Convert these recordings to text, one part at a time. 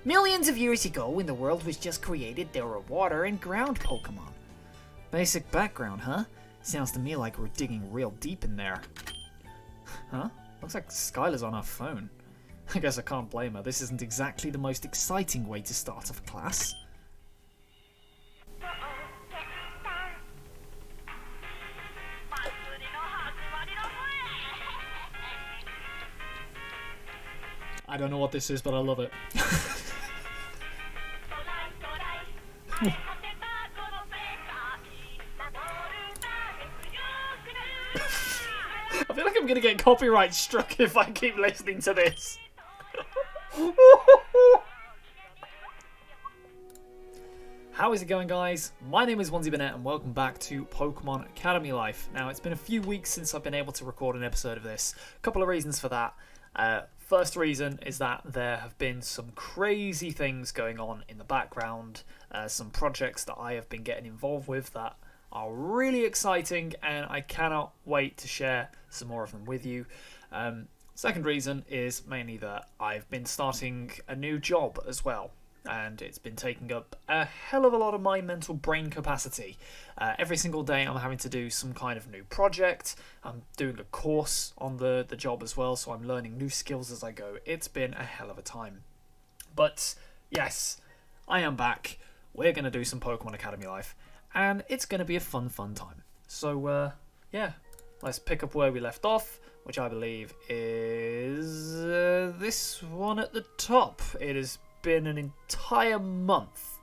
Millions of years ago, when the world was just created, there were water and ground Pokemon. Basic background, huh? Sounds to me like we're digging real deep in there. Huh? Looks like Skylar's on her phone. I guess I can't blame her. This isn't exactly the most exciting way to start off a class. I don't know what this is, but I love it. I feel like I'm gonna get copyright struck if I keep listening to this. How is it going, guys? My name is OnesieBanette and welcome back to Pokemon Academy Life. Now, it's been a few weeks since I've been able to record an episode of this. A couple of reasons for that. First reason is that there have been some crazy things going on in the background, some projects that I have been getting involved with that are really exciting, and I cannot wait to share some more of them with you. Second reason is mainly that I've been starting a new job as well, and it's been taking up a hell of a lot of my mental brain capacity. Every single day I'm having to do some kind of new project. I'm doing a course on the job as well, so I'm learning new skills as I go. It's been a hell of a time. But yes, I am back. We're going to do some Pokemon Academy Life, and it's going to be a fun time. So yeah, let's pick up where we left off, which I believe is this one at the top. It has been an entire month.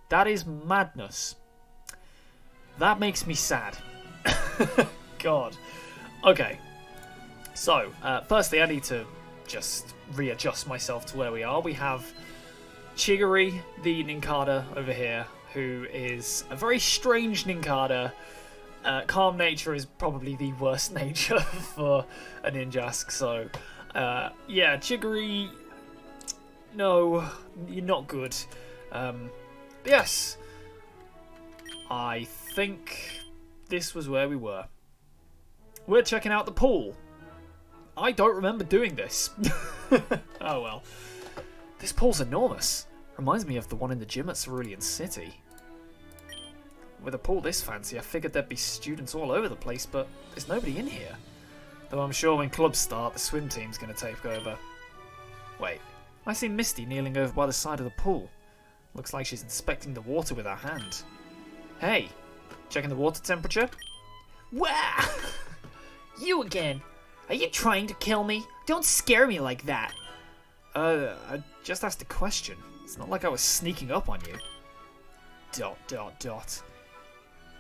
That is madness. That makes me sad. God. Okay. So, firstly, I need to just readjust myself to where we are. We have Chigiri, the Nincada, over here, who is a very strange Nincada. Calm nature is probably the worst nature for a Ninjask, so yeah, Chigiri, no, you're not good. But yes, I think this was where we were. We're checking out the pool. I don't remember doing this. Oh well. This pool's enormous. Reminds me of the one in the gym at Cerulean City. With a pool this fancy, I figured there'd be students all over the place, but there's nobody in here. Though I'm sure when clubs start, the swim team's going to take over. Wait, I see Misty kneeling over by the side of the pool. Looks like she's inspecting the water with her hand. Hey, checking the water temperature? Wow! You again! Are you trying to kill me? Don't scare me like that! I just asked a question. It's not like I was sneaking up on you. ...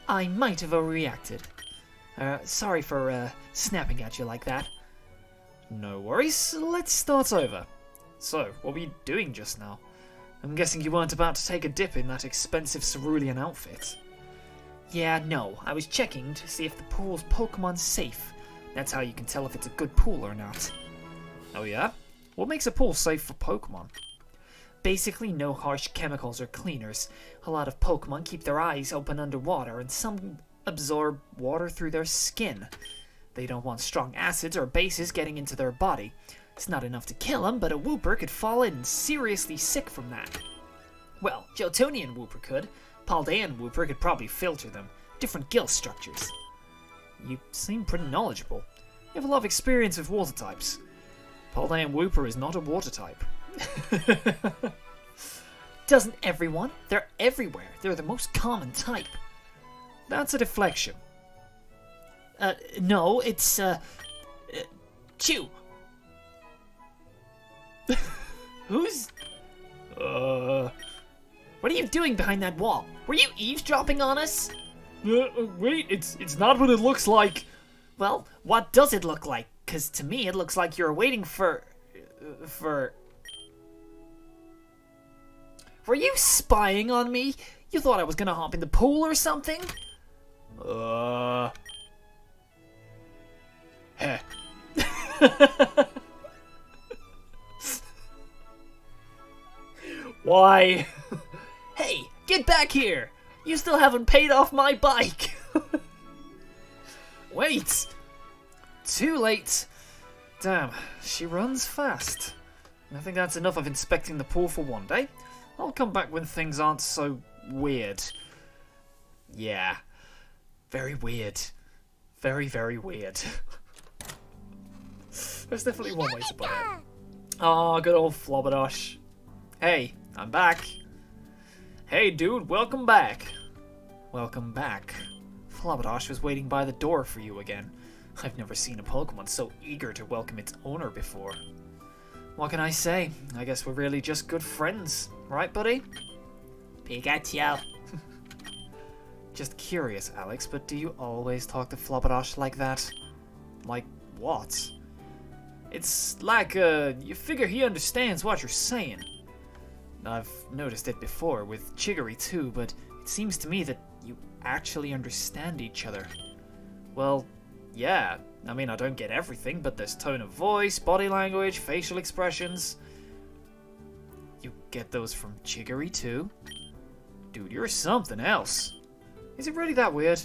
I might have overreacted. Sorry for snapping at you like that. No worries, let's start over. So, what were you doing just now? I'm guessing you weren't about to take a dip in that expensive Cerulean outfit. Yeah, no, I was checking to see if the pool's Pokemon's safe. That's how you can tell if it's a good pool or not. Oh yeah? What makes a pool safe for Pokemon? Basically, no harsh chemicals or cleaners. A lot of Pokemon keep their eyes open underwater, and some absorb water through their skin. They don't want strong acids or bases getting into their body. It's not enough to kill them, but a Wooper could fall in seriously sick from that. Well, Jotunian Wooper could. Paldean Wooper could probably filter them. Different gill structures. You seem pretty knowledgeable. You have a lot of experience with water types. Paldean Wooper is not a water type. Doesn't everyone? They're everywhere. They're the most common type. That's a deflection. No, it's, Chew. Who's... What are you doing behind that wall? Were you eavesdropping on us? Wait, it's not what it looks like. Well, what does it look like? 'Cause to me it looks like you're waiting for... Were you spying on me? You thought I was gonna hop in the pool or something? Heh. Why? Hey, get back here! You still haven't paid off my bike! Wait! Too late. Damn, she runs fast. I think that's enough of inspecting the pool for one day. I'll come back when things aren't so weird. Yeah. Very weird. Very, very weird. There's definitely one way to put it. Ah, good old Flobberdosh. Hey, I'm back. Hey, dude, welcome back. Welcome back. Flobberdosh was waiting by the door for you again. I've never seen a Pokemon so eager to welcome its owner before. What can I say? I guess we're really just good friends, right, buddy? Pikachu. Just curious, Alex, but do you always talk to Flobberdosh like that? Like what? It's like, you figure he understands what you're saying. I've noticed it before with Chiggery too, but it seems to me that you actually understand each other. Well, yeah. I mean, I don't get everything, but there's tone of voice, body language, facial expressions. You get those from Chiggery too? Dude, you're something else. Is it really that weird?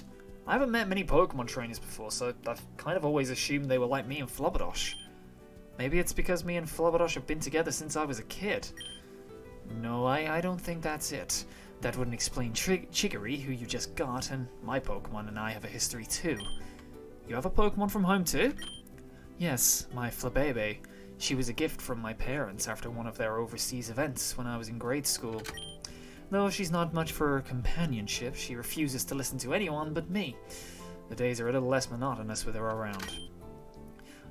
I haven't met many Pokemon trainers before, so I've kind of always assumed they were like me and Flobberdosh. Maybe it's because me and Flobberdosh have been together since I was a kid. No, I don't think that's it. That wouldn't explain Chiggery, who you just got, and my Pokemon and I have a history too. You have a Pokemon from home too? Yes, my Flabebe. She was a gift from my parents after one of their overseas events when I was in grade school. Though she's not much for companionship, she refuses to listen to anyone but me. The days are a little less monotonous with her around.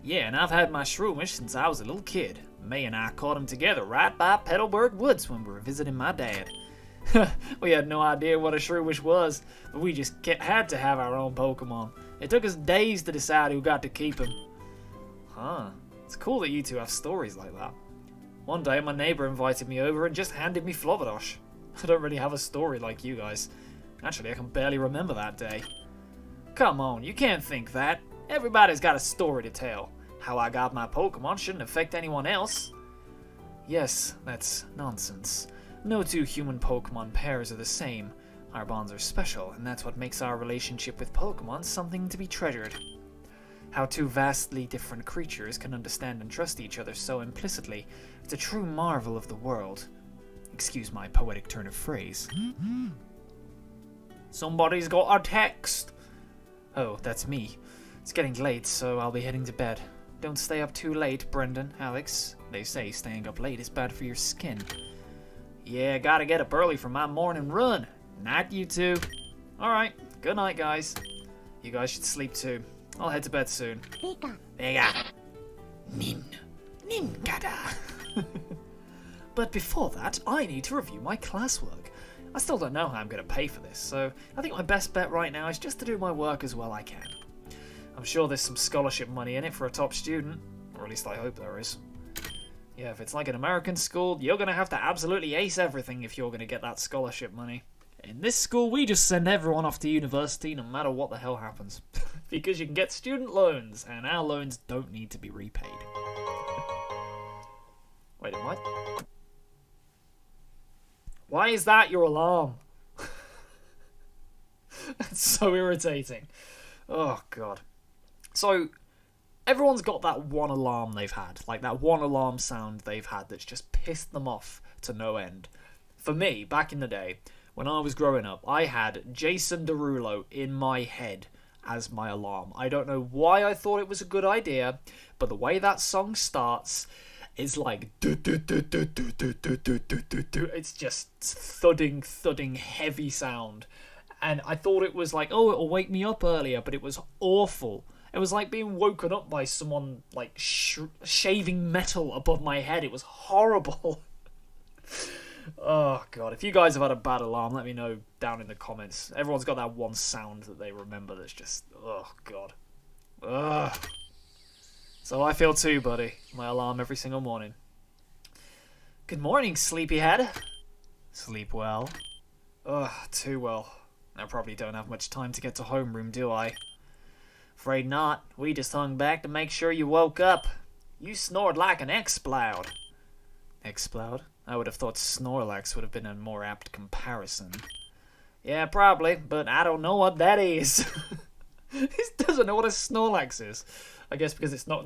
Yeah, and I've had my Shroomish since I was a little kid. May and I caught him together right by Petalburg Woods when we were visiting my dad. We had no idea what a Shroomish was, but we just had to have our own Pokemon. It took us days to decide who got to keep him. Huh, it's cool that you two have stories like that. One day my neighbour invited me over and just handed me Flobberdosh. I don't really have a story like you guys. Actually, I can barely remember that day. Come on, you can't think that. Everybody's got a story to tell. How I got my Pokemon shouldn't affect anyone else. Yes, that's nonsense. No two human Pokemon pairs are the same. Our bonds are special, and that's what makes our relationship with Pokemon something to be treasured. How two vastly different creatures can understand and trust each other so implicitly, it's a true marvel of the world. Excuse my poetic turn of phrase. Somebody's got a text. Oh, that's me. It's getting late, so I'll be heading to bed. Don't stay up too late, Brendan, Alex. They say staying up late is bad for your skin. Yeah, gotta get up early for my morning run. Night, you two. Alright, good night, guys. You guys should sleep too. I'll head to bed soon. Vega. Ninkada. But before that, I need to review my classwork. I still don't know how I'm going to pay for this, so I think my best bet right now is just to do my work as well I can. I'm sure there's some scholarship money in it for a top student, or at least I hope there is. Yeah, if it's like an American school, you're going to have to absolutely ace everything if you're going to get that scholarship money. In this school, we just send everyone off to university no matter what the hell happens. Because you can get student loans, and our loans don't need to be repaid. Wait, what? Why is that your alarm? That's so irritating. Oh, God. So, everyone's got that one alarm they've had. Like, that one alarm sound they've had that's just pissed them off to no end. For me, back in the day, when I was growing up, I had Jason Derulo in my head as my alarm. I don't know why I thought it was a good idea, but the way that song starts is like... It's just thudding, heavy sound. And I thought it was like, oh, it'll wake me up earlier, but it was awful. It was like being woken up by someone, like, shaving metal above my head. It was horrible. Oh, God. If you guys have had a bad alarm, let me know down in the comments. Everyone's got that one sound that they remember that's just... Oh, God. Ugh. So I feel too, buddy. My alarm every single morning. Good morning, sleepyhead. Sleep well? Ugh, too well. I probably don't have much time to get to homeroom, do I? Afraid not. We just hung back to make sure you woke up. You snored like an Exploud. Exploud? I would have thought Snorlax would have been a more apt comparison. Yeah, probably, but I don't know what that is. He doesn't know what a Snorlax is. I guess because it's not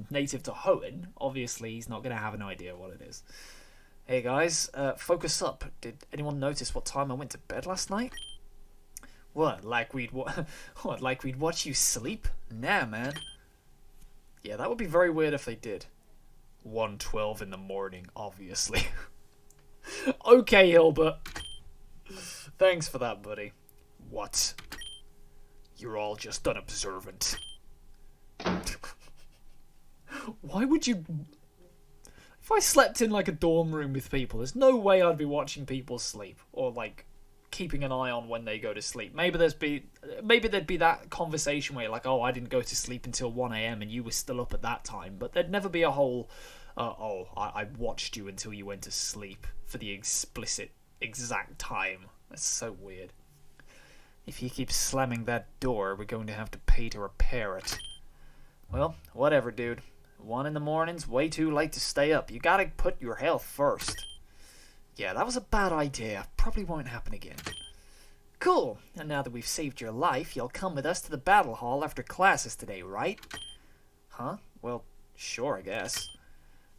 native to Hoenn. Obviously, he's not going to have an idea what it is. Hey guys, focus up. Did anyone notice what time I went to bed last night? What, like we'd watch you sleep? Nah, man. Yeah, that would be very weird if they did. 1:12 in the morning, obviously. Okay, Hilbert. Thanks for that, buddy. What? You're all just unobservant. Why would you... If I slept in like a dorm room with people, there's no way I'd be watching people sleep or like keeping an eye on when they go to sleep. Maybe there'd be that conversation where you're like, oh, I didn't go to sleep until 1 a.m. and you were still up at that time. But there'd never be a whole, I watched you until you went to sleep for the explicit exact time. That's so weird. If he keeps slamming that door, we're going to have to pay to repair it. Well, whatever, dude. 1 in the morning's way too late to stay up. You gotta put your health first. Yeah, that was a bad idea. Probably won't happen again. Cool. And now that we've saved your life, you'll come with us to the battle hall after classes today, right? Huh? Well, sure, I guess.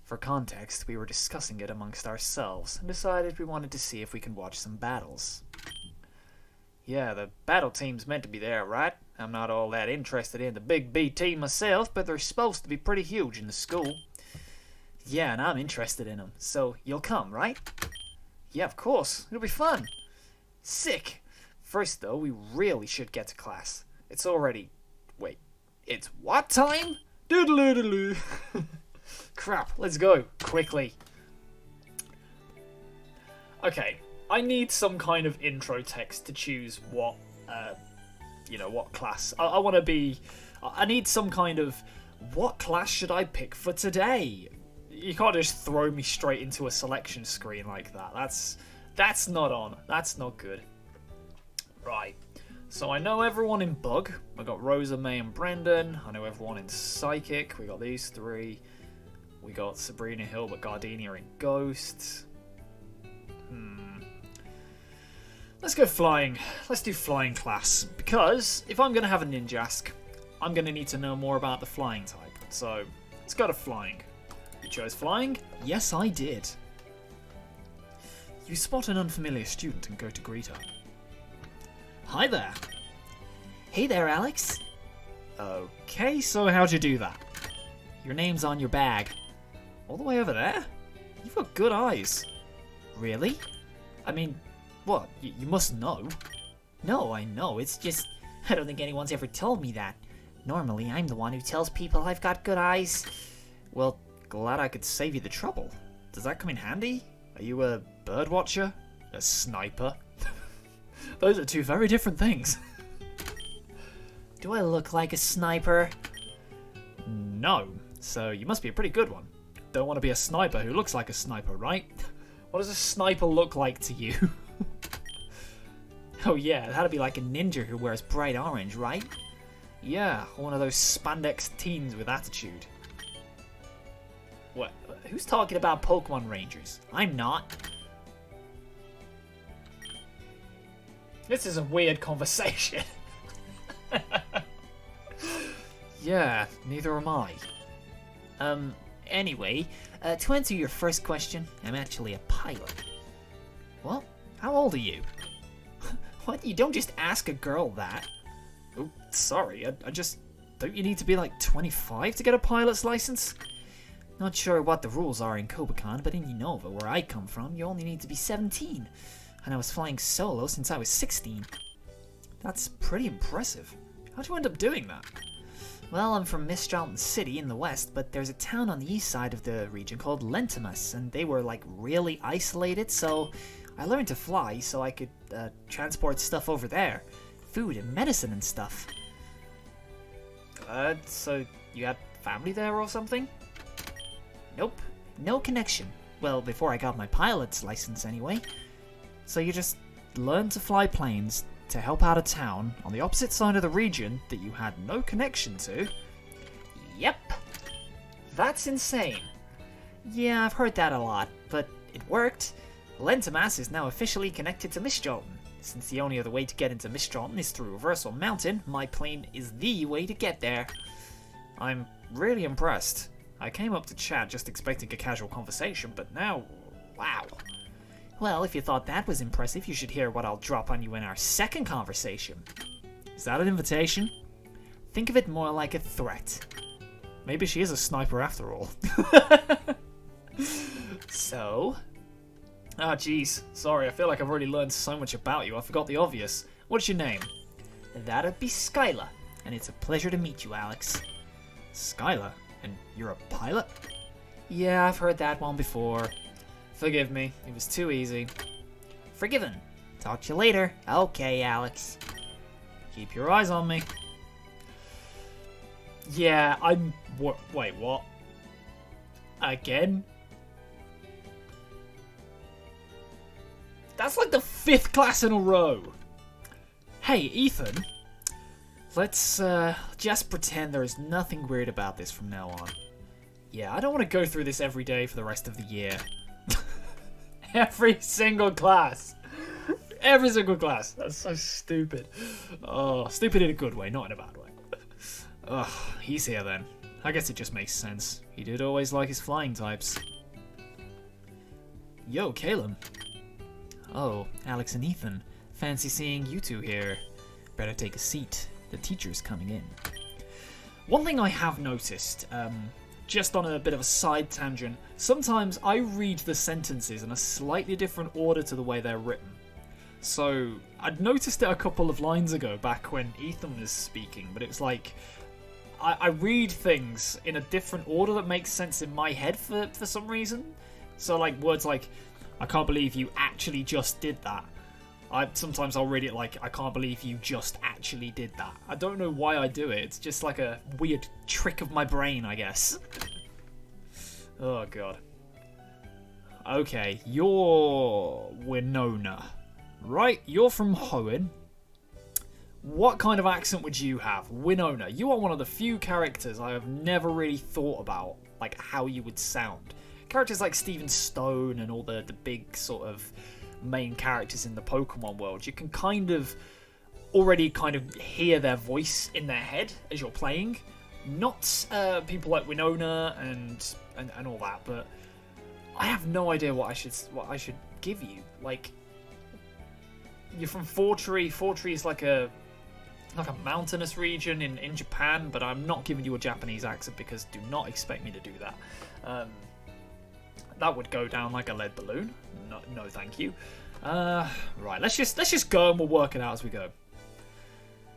For context, we were discussing it amongst ourselves and decided we wanted to see if we can watch some battles. Yeah, the battle team's meant to be there, right? I'm not all that interested in the Big B team myself, but they're supposed to be pretty huge in the school. Yeah, and I'm interested in them, so you'll come, right? Yeah, of course. It'll be fun. Sick. First, though, we really should get to class. It's already... Wait, it's what time? Doodle-doodle-doo. Crap, let's go. Quickly. Okay, I need some kind of intro text to choose what, what class. I want to be... I need some kind of... What class should I pick for today? You can't just throw me straight into a selection screen like that. That's not on. That's not good. Right. So I know everyone in Bug. I got Rosa, May, and Brendan. I know everyone in Psychic. We got these three. We got Sabrina, Hilbert, Gardenia, and Ghost. Let's go flying. Let's do flying class. Because if I'm going to have a Ninjask, I'm going to need to know more about the flying type. So let's go to flying. You chose flying? Yes, I did. You spot an unfamiliar student and go to greet her. Hi there. Hey there, Alex. Okay, so how'd you do that? Your name's on your bag. All the way over there? You've got good eyes. Really? I mean, what? You must know. No, I know. It's just... I don't think anyone's ever told me that. Normally, I'm the one who tells people I've got good eyes. Well, glad I could save you the trouble. Does that come in handy? Are you a bird watcher? A sniper? Those are two very different things. Do I look like a sniper? No. So you must be a pretty good one. Don't want to be a sniper who looks like a sniper, right? What does a sniper look like to you? Oh yeah, that'd be like a ninja who wears bright orange, right? Yeah, one of those spandex teens with attitude. What? Who's talking about Pokemon Rangers? I'm not. This is a weird conversation. Yeah, neither am I. Anyway, to answer your first question, I'm actually a pilot. What? How old are you? What? You don't just ask a girl that. Oh, sorry, I just... Don't you need to be like 25 to get a pilot's license? Not sure what the rules are in Kobakan, but in Unova, where I come from, you only need to be 17. And I was flying solo since I was 16. That's pretty impressive. How'd you end up doing that? Well, I'm from Mistral City in the west, but there's a town on the east side of the region called Lentimus, and they were like really isolated, so I learned to fly so I could transport stuff over there. Food and medicine and stuff. So you had family there or something? Nope. No connection. Well, before I got my pilot's license anyway. So you just learned to fly planes to help out a town on the opposite side of the region that you had no connection to? Yep. That's insane. Yeah, I've heard that a lot, but it worked. Lentimas is now officially connected to Miss Jolton, Since the only other way to get into Mistron is through Reversal Mountain, my plane is the way to get there. I'm really impressed. I came up to chat just expecting a casual conversation, but now, wow. Well, if you thought that was impressive, you should hear what I'll drop on you in our second conversation. Is that an invitation? Think of it more like a threat. Maybe she is a sniper after all. So? Ah, jeez. Sorry, I feel like I've already learned so much about you. I forgot the obvious. What's your name? That'd be Skyla, and it's a pleasure to meet you, Alex. Skylar? And you're a pilot? Yeah, I've heard that one before. Forgive me, it was too easy. Forgiven. Talk to you later. Okay, Alex. Keep your eyes on me. Yeah, wait, what? Again? That's like the 5th class in a row. Hey, Ethan. Let's just pretend there is nothing weird about this from now on. Yeah, I don't want to go through this every day for the rest of the year. Every single class. Every single class. That's so stupid. Oh, stupid in a good way, not in a bad way. Ugh, he's here then. I guess it just makes sense. He did always like his flying types. Yo, Caleb. Oh, Alex and Ethan. Fancy seeing you two here. Better take a seat. The teacher's coming in. One thing I have noticed, just on a bit of a side tangent, sometimes I read the sentences in a slightly different order to the way they're written. So, I'd noticed it a couple of lines ago back when Ethan was speaking, but it's like, I read things in a different order that makes sense in my head for some reason. So like words like, I can't believe you actually just did that. Sometimes I'll read it like, I can't believe you just actually did that. I don't know why I do it. It's just like a weird trick of my brain, I guess. Oh, God. Okay, you're Winona, right? You're from Hoenn. What kind of accent would you have? Winona, you are one of the few characters I have never really thought about, like, how you would sound. Characters like Steven Stone and all the big sort of main characters in the Pokemon world, you can already hear their voice in their head as you're playing. Not people like Winona and all that, but I have no idea what I should give you. Like, you're from Fortree. Fortree is like a mountainous region in Japan, but I'm not giving you a Japanese accent because do not expect me to do that. That would go down like a lead balloon. No, thank you. Right, let's just go and we'll work it out as we go.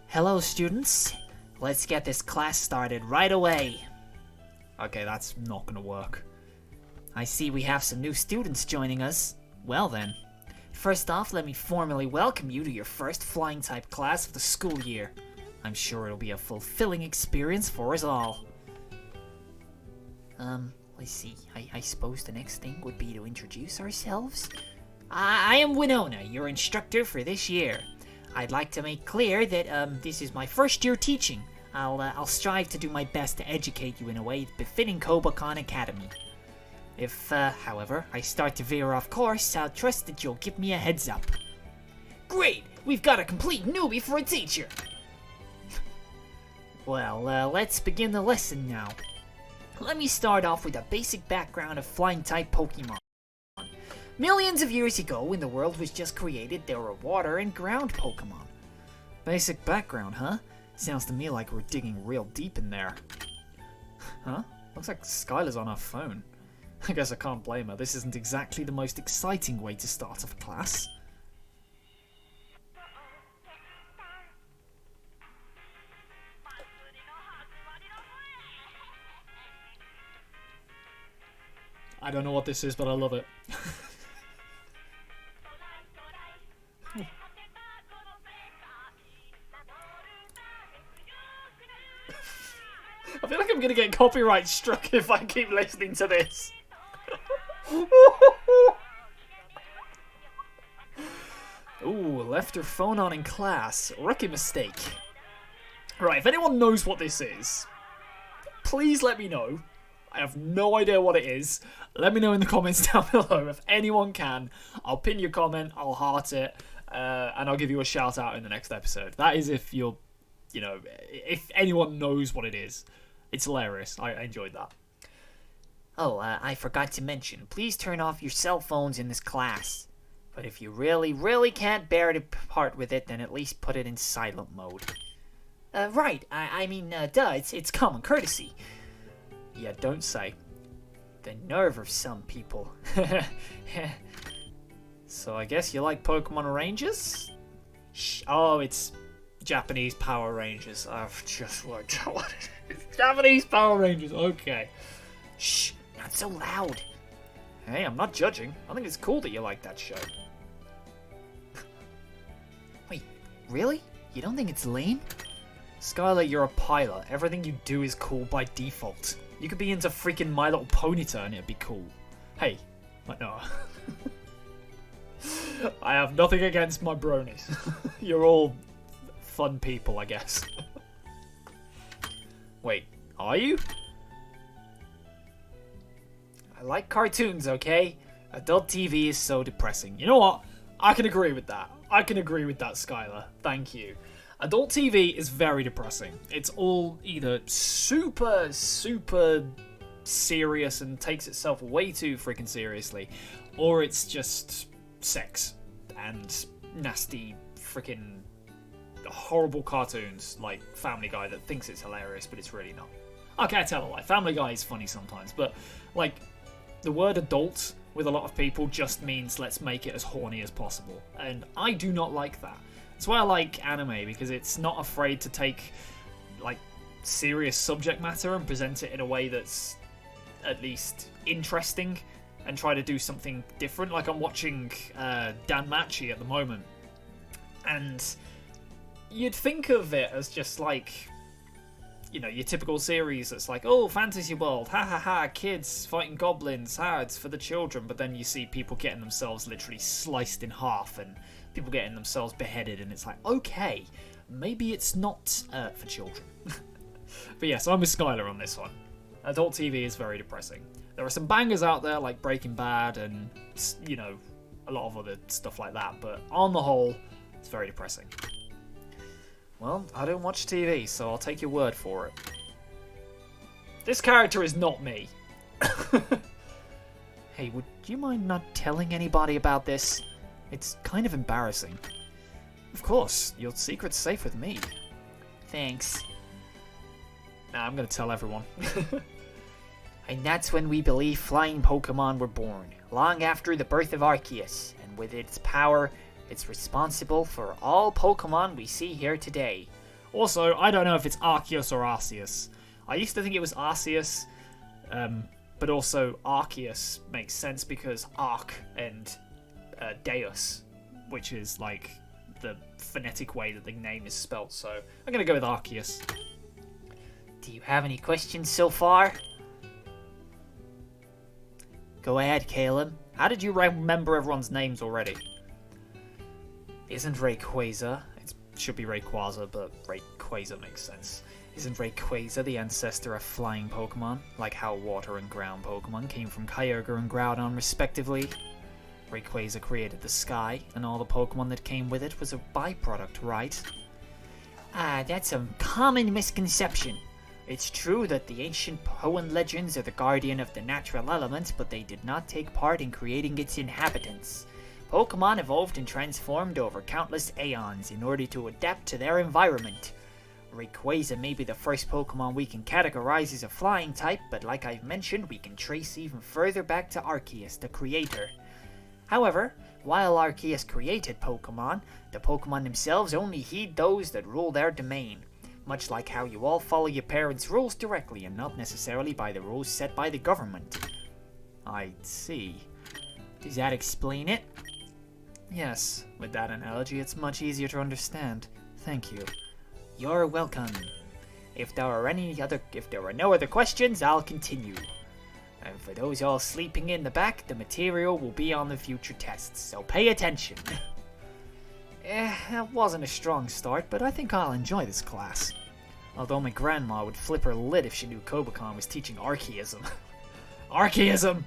Hello, students. Let's get this class started right away. Okay, that's not gonna work. I see we have some new students joining us. Well then, first off, let me formally welcome you to your first flying type class of the school year. I'm sure it'll be a fulfilling experience for us all. Let's see. I suppose the next thing would be to introduce ourselves. I am Winona, your instructor for this year. I'd like to make clear that this is my first year teaching. I'll strive to do my best to educate you in a way befitting Kobokan Academy. If, however, I start to veer off course, I'll trust that you'll give me a heads up. Great! We've got a complete newbie for a teacher! Well, let's begin the lesson now. Let me start off with a basic background of flying-type Pokemon. Millions of years ago, when the world was just created, there were water and ground Pokemon. Basic background, huh? Sounds to me like we're digging real deep in there. Huh? Looks like Skylar's on her phone. I guess I can't blame her. This isn't exactly the most exciting way to start off a class. I don't know what this is, but I love it. I feel like I'm gonna get copyright struck if I keep listening to this. Ooh, left her phone on in class. Rookie mistake. Right, if anyone knows what this is, please let me know. I have no idea what it is. Let me know in the comments down below if anyone can. I'll pin your comment, I'll heart it, and I'll give you a shout out in the next episode. That is if you're, if anyone knows what it is. It's hilarious. I enjoyed that. Oh, I forgot to mention, please turn off your cell phones in this class. But if you really, really can't bear to part with it, then at least put it in silent mode. Right, I mean, duh, it's common courtesy. Yeah, don't say. The nerve of some people. So I guess you like Pokemon Rangers? Oh, it's Japanese Power Rangers. I've just worked out what it is. Japanese Power Rangers, okay. Shh, not so loud. Hey, I'm not judging. I think it's cool that you like that show. Wait, really? You don't think it's lame? Skylar, you're a pilot. Everything you do is cool by default. You could be into freaking My Little Ponyta and it'd be cool. Hey, no. I have nothing against my bronies. You're all fun people, I guess. Wait, are you? I like cartoons, okay? Adult TV is so depressing. You know what? I can agree with that. I can agree with that, Skylar. Thank you. Adult TV is very depressing. It's all either super, super serious and takes itself way too freaking seriously, or it's just sex and nasty freaking horrible cartoons like Family Guy that thinks it's hilarious, but it's really not. Okay, I tell a lie. Family Guy is funny sometimes, but like the word adult with a lot of people just means let's make it as horny as possible, and I do not like that. That's why I like anime, because it's not afraid to take like serious subject matter and present it in a way that's at least interesting and try to do something different. Like I'm watching Danmachi at the moment, and you'd think of it as just like, your typical series that's like, oh, fantasy world, ha ha ha, kids fighting goblins, ha, it's for the children. But then you see people getting themselves literally sliced in half and people getting themselves beheaded, and it's like, okay, maybe it's not for children. But yes, I'm with Skylar on this one. Adult TV is very depressing. There are some bangers out there like Breaking Bad and, a lot of other stuff like that, but on the whole, it's very depressing. Well, I don't watch TV, so I'll take your word for it. This character is not me. Hey, would you mind not telling anybody about this? It's kind of embarrassing. Of course, your secret's safe with me. Thanks. Nah, I'm gonna tell everyone. And that's when we believe flying Pokemon were born, long after the birth of Arceus, and with its power, it's responsible for all Pokemon we see here today. Also, I don't know if it's Arceus or Arceus. I used to think it was Arceus, but also Arceus makes sense because Arc and Deus, which is like the phonetic way that the name is spelt, so I'm gonna go with Arceus. Do you have any questions so far? Go ahead, Caleb. How did you remember everyone's names already? Isn't Rayquaza? It should be Rayquaza, but Rayquaza makes sense. Isn't Rayquaza the ancestor of flying Pokemon? Like how water and ground Pokemon came from Kyogre and Groudon respectively? Rayquaza created the sky, and all the Pokemon that came with it was a byproduct, right? Ah, that's a common misconception. It's true that the ancient Poan legends are the guardian of the natural elements, but they did not take part in creating its inhabitants. Pokemon evolved and transformed over countless aeons in order to adapt to their environment. Rayquaza may be the first Pokemon we can categorize as a flying type, but like I've mentioned, we can trace even further back to Arceus, the creator. However, while Arceus created Pokemon, the Pokemon themselves only heed those that rule their domain. Much like how you all follow your parents' rules directly and not necessarily by the rules set by the government. I see. Does that explain it? Yes, with that analogy it's much easier to understand. Thank you. You're welcome. If there are no other questions, I'll continue. And for those all sleeping in the back, the material will be on the future tests, so pay attention. That wasn't a strong start, but I think I'll enjoy this class. Although my grandma would flip her lid if she knew Kobakon was teaching Archaeism. Archaeism!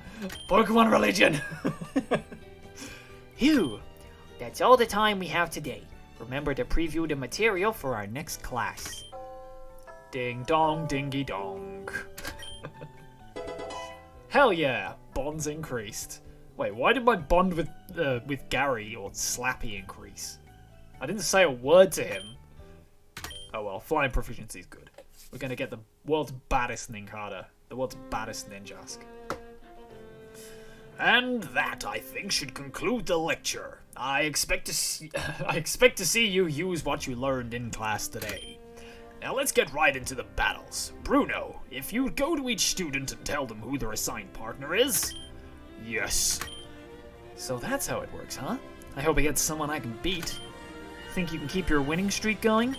Pokemon religion! Phew! That's all the time we have today. Remember to preview the material for our next class. Ding dong, dingy dong. Hell yeah, bonds increased. Wait, why did my bond with Gary or Slappy increase? I didn't say a word to him. Oh well, flying proficiency is good. We're gonna get the world's baddest Ninkada, the world's baddest Ninjask. And that, I think, should conclude the lecture. I expect to see you use what you learned in class today. Now let's get right into the battles. Bruno, if you go to each student and tell them who their assigned partner is. Yes. So that's how it works, huh? I hope I get someone I can beat. Think you can keep your winning streak going?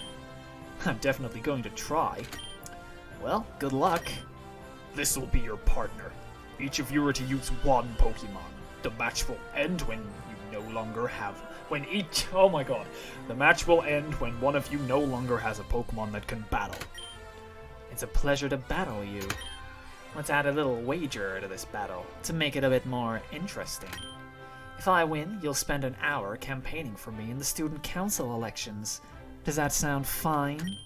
I'm definitely going to try. Well, good luck. This will be your partner. Each of you are to use one Pokemon. The match will end when you no longer have... Oh my god. The match will end when one of you no longer has a Pokemon that can battle. It's a pleasure to battle you. Let's add a little wager to this battle to make it a bit more interesting. If I win, you'll spend an hour campaigning for me in the student council elections. Does that sound fine?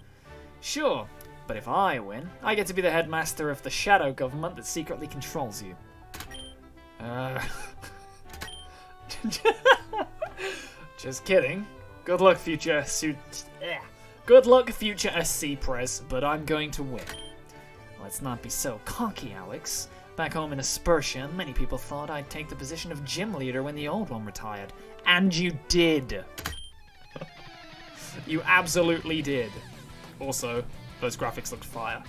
Sure, but if I win, I get to be the headmaster of the shadow government that secretly controls you. Just kidding. Good luck, future Good luck, future SC Prez, but I'm going to win. Let's not be so cocky, Alex. Back home in Aspertia, many people thought I'd take the position of gym leader when the old one retired. And you did. You absolutely did. Also, those graphics looked fire.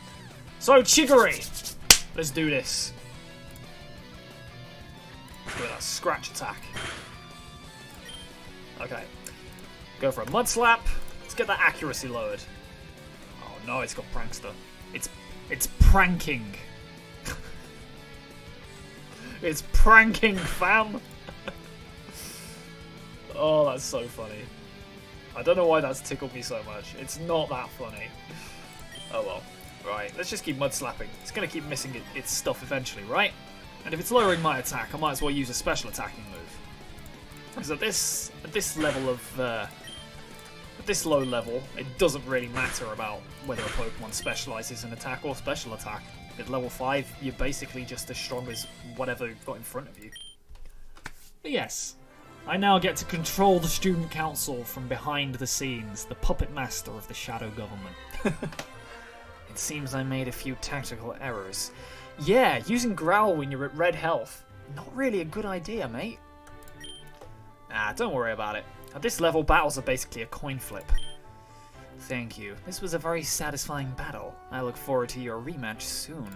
So, Chicory! Let's do this. With a scratch attack. Okay. Go for a mud slap. Let's get that accuracy lowered. Oh no, it's got prankster. It's pranking. It's pranking, fam. Oh, that's so funny. I don't know why that's tickled me so much. It's not that funny. Oh well. Right, let's just keep mud slapping. It's going to keep missing its stuff eventually, right? And if it's lowering my attack, I might as well use a special attacking move. Because at this level of... at this low level, it doesn't really matter about whether a Pokemon specializes in attack or special attack. At level 5, you're basically just as strong as whatever you've got in front of you. But yes, I now get to control the student council from behind the scenes, the puppet master of the shadow government. It seems I made a few tactical errors. Yeah, using Growl when you're at red health. Not really a good idea, mate. Nah, don't worry about it. At this level, battles are basically a coin flip. Thank you. This was a very satisfying battle. I look forward to your rematch soon.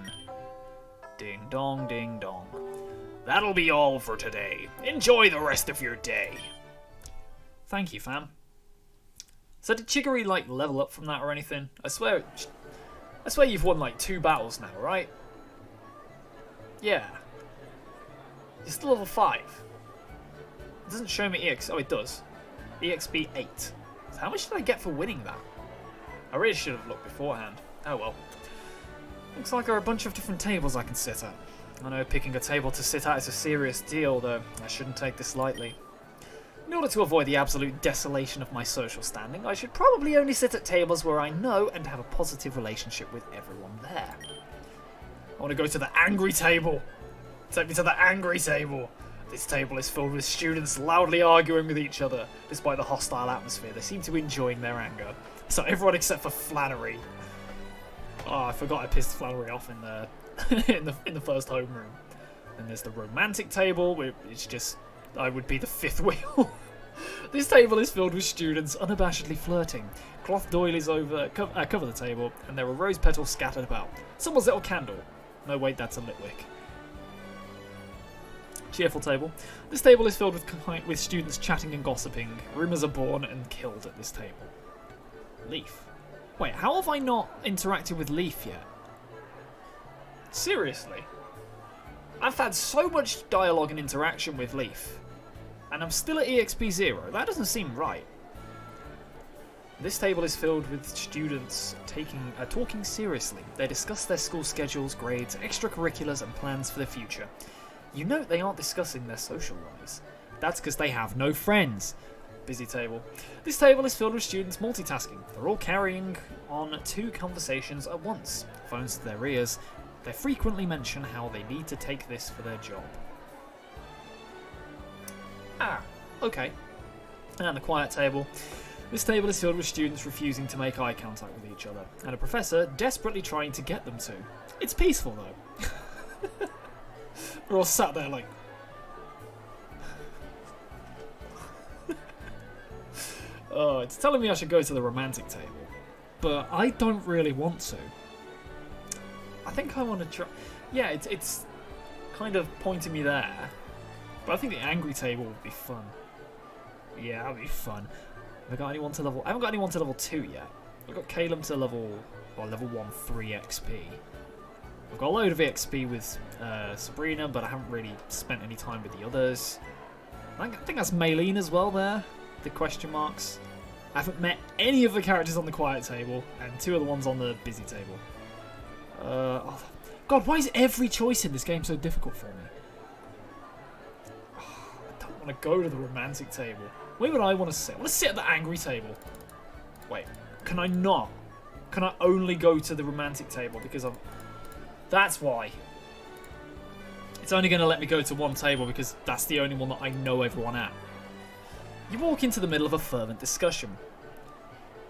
Ding dong, ding dong. That'll be all for today. Enjoy the rest of your day. Thank you, fam. So did Chicory, like, level up from that or anything? I swear you've won, like, 2 battles now, right? Yeah. You're still level 5. It doesn't show me EX... Oh, it does. EXP 8. So how much did I get for winning that? I really should have looked beforehand. Oh well. Looks like there are a bunch of different tables I can sit at. I know picking a table to sit at is a serious deal, though I shouldn't take this lightly. In order to avoid the absolute desolation of my social standing, I should probably only sit at tables where I know and have a positive relationship with everyone there. I want to go to the angry table. Take me to the angry table. This table is filled with students loudly arguing with each other. Despite the hostile atmosphere, they seem to be enjoying their anger. So everyone except for Flannery. Oh, I forgot I pissed Flannery off in the in the first homeroom. Then there's the romantic table, which is just I would be the 5th wheel. This table is filled with students unabashedly flirting. Cloth doilies cover the table, and there are rose petals scattered about. Someone's little candle. No, wait, that's a Litwick. Cheerful table. This table is filled with students chatting and gossiping. Rumours are born and killed at this table. Leaf. Wait, how have I not interacted with Leaf yet? Seriously? I've had so much dialogue and interaction with Leaf, and I'm still at EXP 0. That doesn't seem right. This table is filled with students talking seriously. They discuss their school schedules, grades, extracurriculars, and plans for the future. You note they aren't discussing their social lives. That's because they have no friends. busy table. This table is filled with students multitasking. They're all carrying on 2 conversations at once. Phones to their ears. They frequently mention how they need to take this for their job. Ah, okay. And the quiet table. This table is filled with students refusing to make eye contact with each other, and a professor desperately trying to get them to. It's peaceful, though. We're all sat there like... Oh, it's telling me I should go to the romantic table, but I don't really want to. I think I want to try... Yeah, it's kind of pointing me there, but I think the angry table would be fun. Yeah, that'd be fun. Have I got anyone to level... I haven't got anyone to level 2 yet. I've got Caleb to level 1, 3 XP. I've got a load of XP with Sabrina, but I haven't really spent any time with the others. I think that's Maylene as well there. The question marks. I haven't met any of the characters on the quiet table, and 2 of the ones on the busy table. Oh, God, why is every choice in this game so difficult for me? Oh, I don't want to go to the romantic table. Where would I want to sit? I want to sit at the angry table. Wait, can I not? Can I only go to the romantic table because I'm... That's why. It's only going to let me go to one table because that's the only one that I know everyone at. You walk into the middle of a fervent discussion.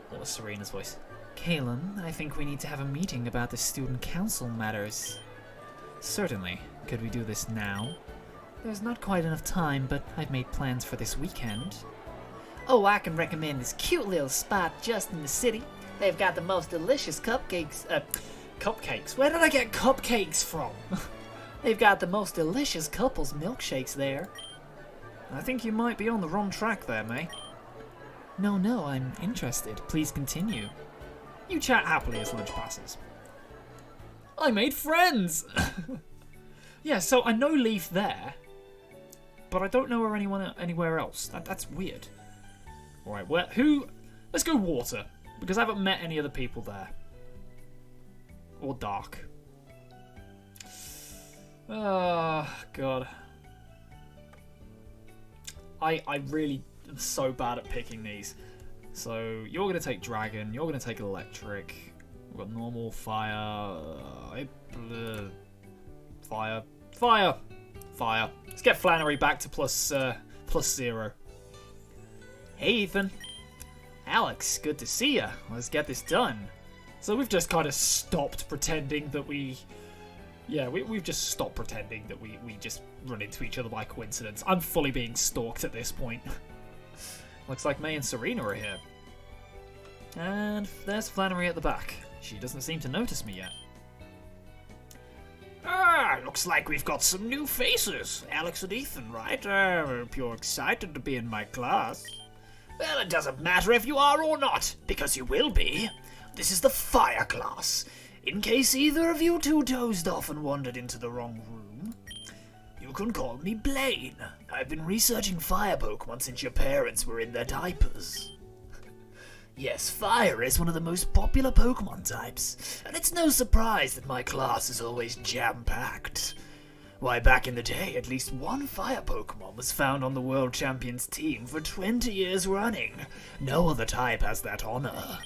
What was Serena's voice? Kalen, I think we need to have a meeting about the student council matters. Certainly. Could we do this now? There's not quite enough time, but I've made plans for this weekend. Oh, I can recommend this cute little spot just in the city. They've got the most delicious cupcakes. Cupcakes? Where did I get cupcakes from? They've got the most delicious couples milkshakes there. I think you might be on the wrong track there, May. No, I'm interested. Please continue. You chat happily as lunch passes. I made friends! Yeah, so I know Leaf there, but I don't know her anywhere else. That's weird. Alright, let's go water, because I haven't met any other people there. Or dark. Oh, God. I really am so bad at picking these. So, you're going to take dragon, you're going to take electric. We've got normal, fire, fire. Let's get Flannery back to plus 0. Hey, Ethan. Alex, good to see ya. Let's get this done. So we've just kind of stopped pretending that we... Yeah, we've just stopped pretending that we just run into each other by coincidence. I'm fully being stalked at this point. Looks like May and Serena are here. And there's Flannery at the back. She doesn't seem to notice me yet. Looks like we've got some new faces. Alex and Ethan, right? I hope you're excited to be in my class. Well, it doesn't matter if you are or not, because you will be. This is the fire class. In case either of you two dozed off and wandered into the wrong room, you can call me Blaine. I've been researching fire Pokemon since your parents were in their diapers. Yes, fire is one of the most popular Pokemon types, and it's no surprise that my class is always jam-packed. Why, back in the day, at least one fire Pokemon was found on the World Champions team for 20 years running. No other type has that honor.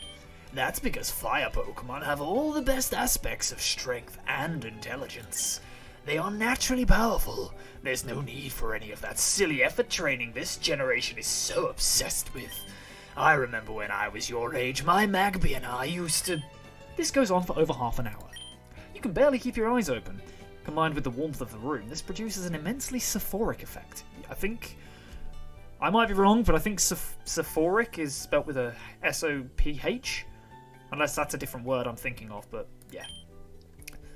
That's because fire Pokemon have all the best aspects of strength and intelligence. They are naturally powerful. There's no need for any of that silly effort training this generation is so obsessed with. I remember when I was your age, my Magby and I used to... This goes on for over half an hour. You can barely keep your eyes open. Combined with the warmth of the room, this produces an immensely sophoric effect. I think... I might be wrong, but I think sophoric is spelt with a S-O-P-H. Unless that's a different word I'm thinking of, but yeah.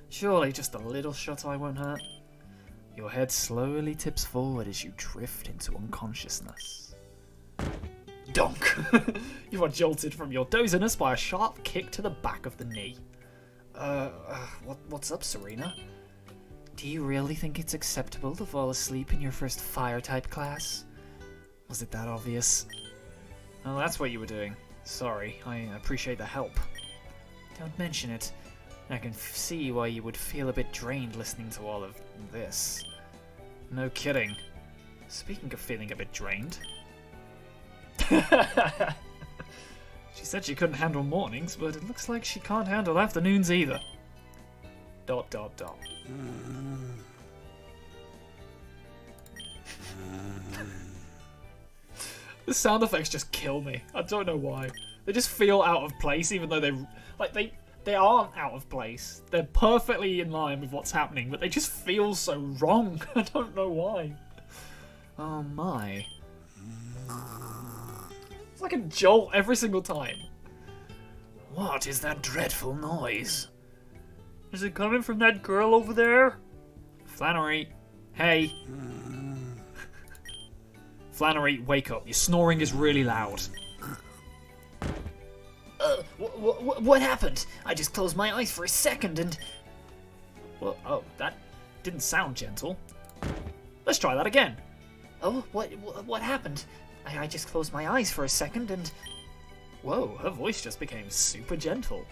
Surely just a little shut-eye won't hurt. Your head slowly tips forward as you drift into unconsciousness. Donk! You are jolted from your doziness by a sharp kick to the back of the knee. What's up, Serena? Do you really think it's acceptable to fall asleep in your first fire-type class? Was it that obvious? Oh, that's what you were doing. Sorry, I appreciate the help. Don't mention it. I can see why you would feel a bit drained listening to all of this. No kidding. Speaking of feeling a bit drained... She said she couldn't handle mornings, but it looks like she can't handle afternoons either. ... The sound effects just kill me. I don't know why. They just feel out of place, even though they aren't out of place. They're perfectly in line with what's happening, but they just feel so wrong. I don't know why. Oh my. It's like a jolt every single time. What is that dreadful noise? Is it coming from that girl over there? Flannery, hey. Flannery, wake up. Your snoring is really loud. What happened? I just closed my eyes for a second and... Well, oh, that didn't sound gentle. Let's try that again. Oh, what happened? I just closed my eyes for a second and... Whoa, her voice just became super gentle.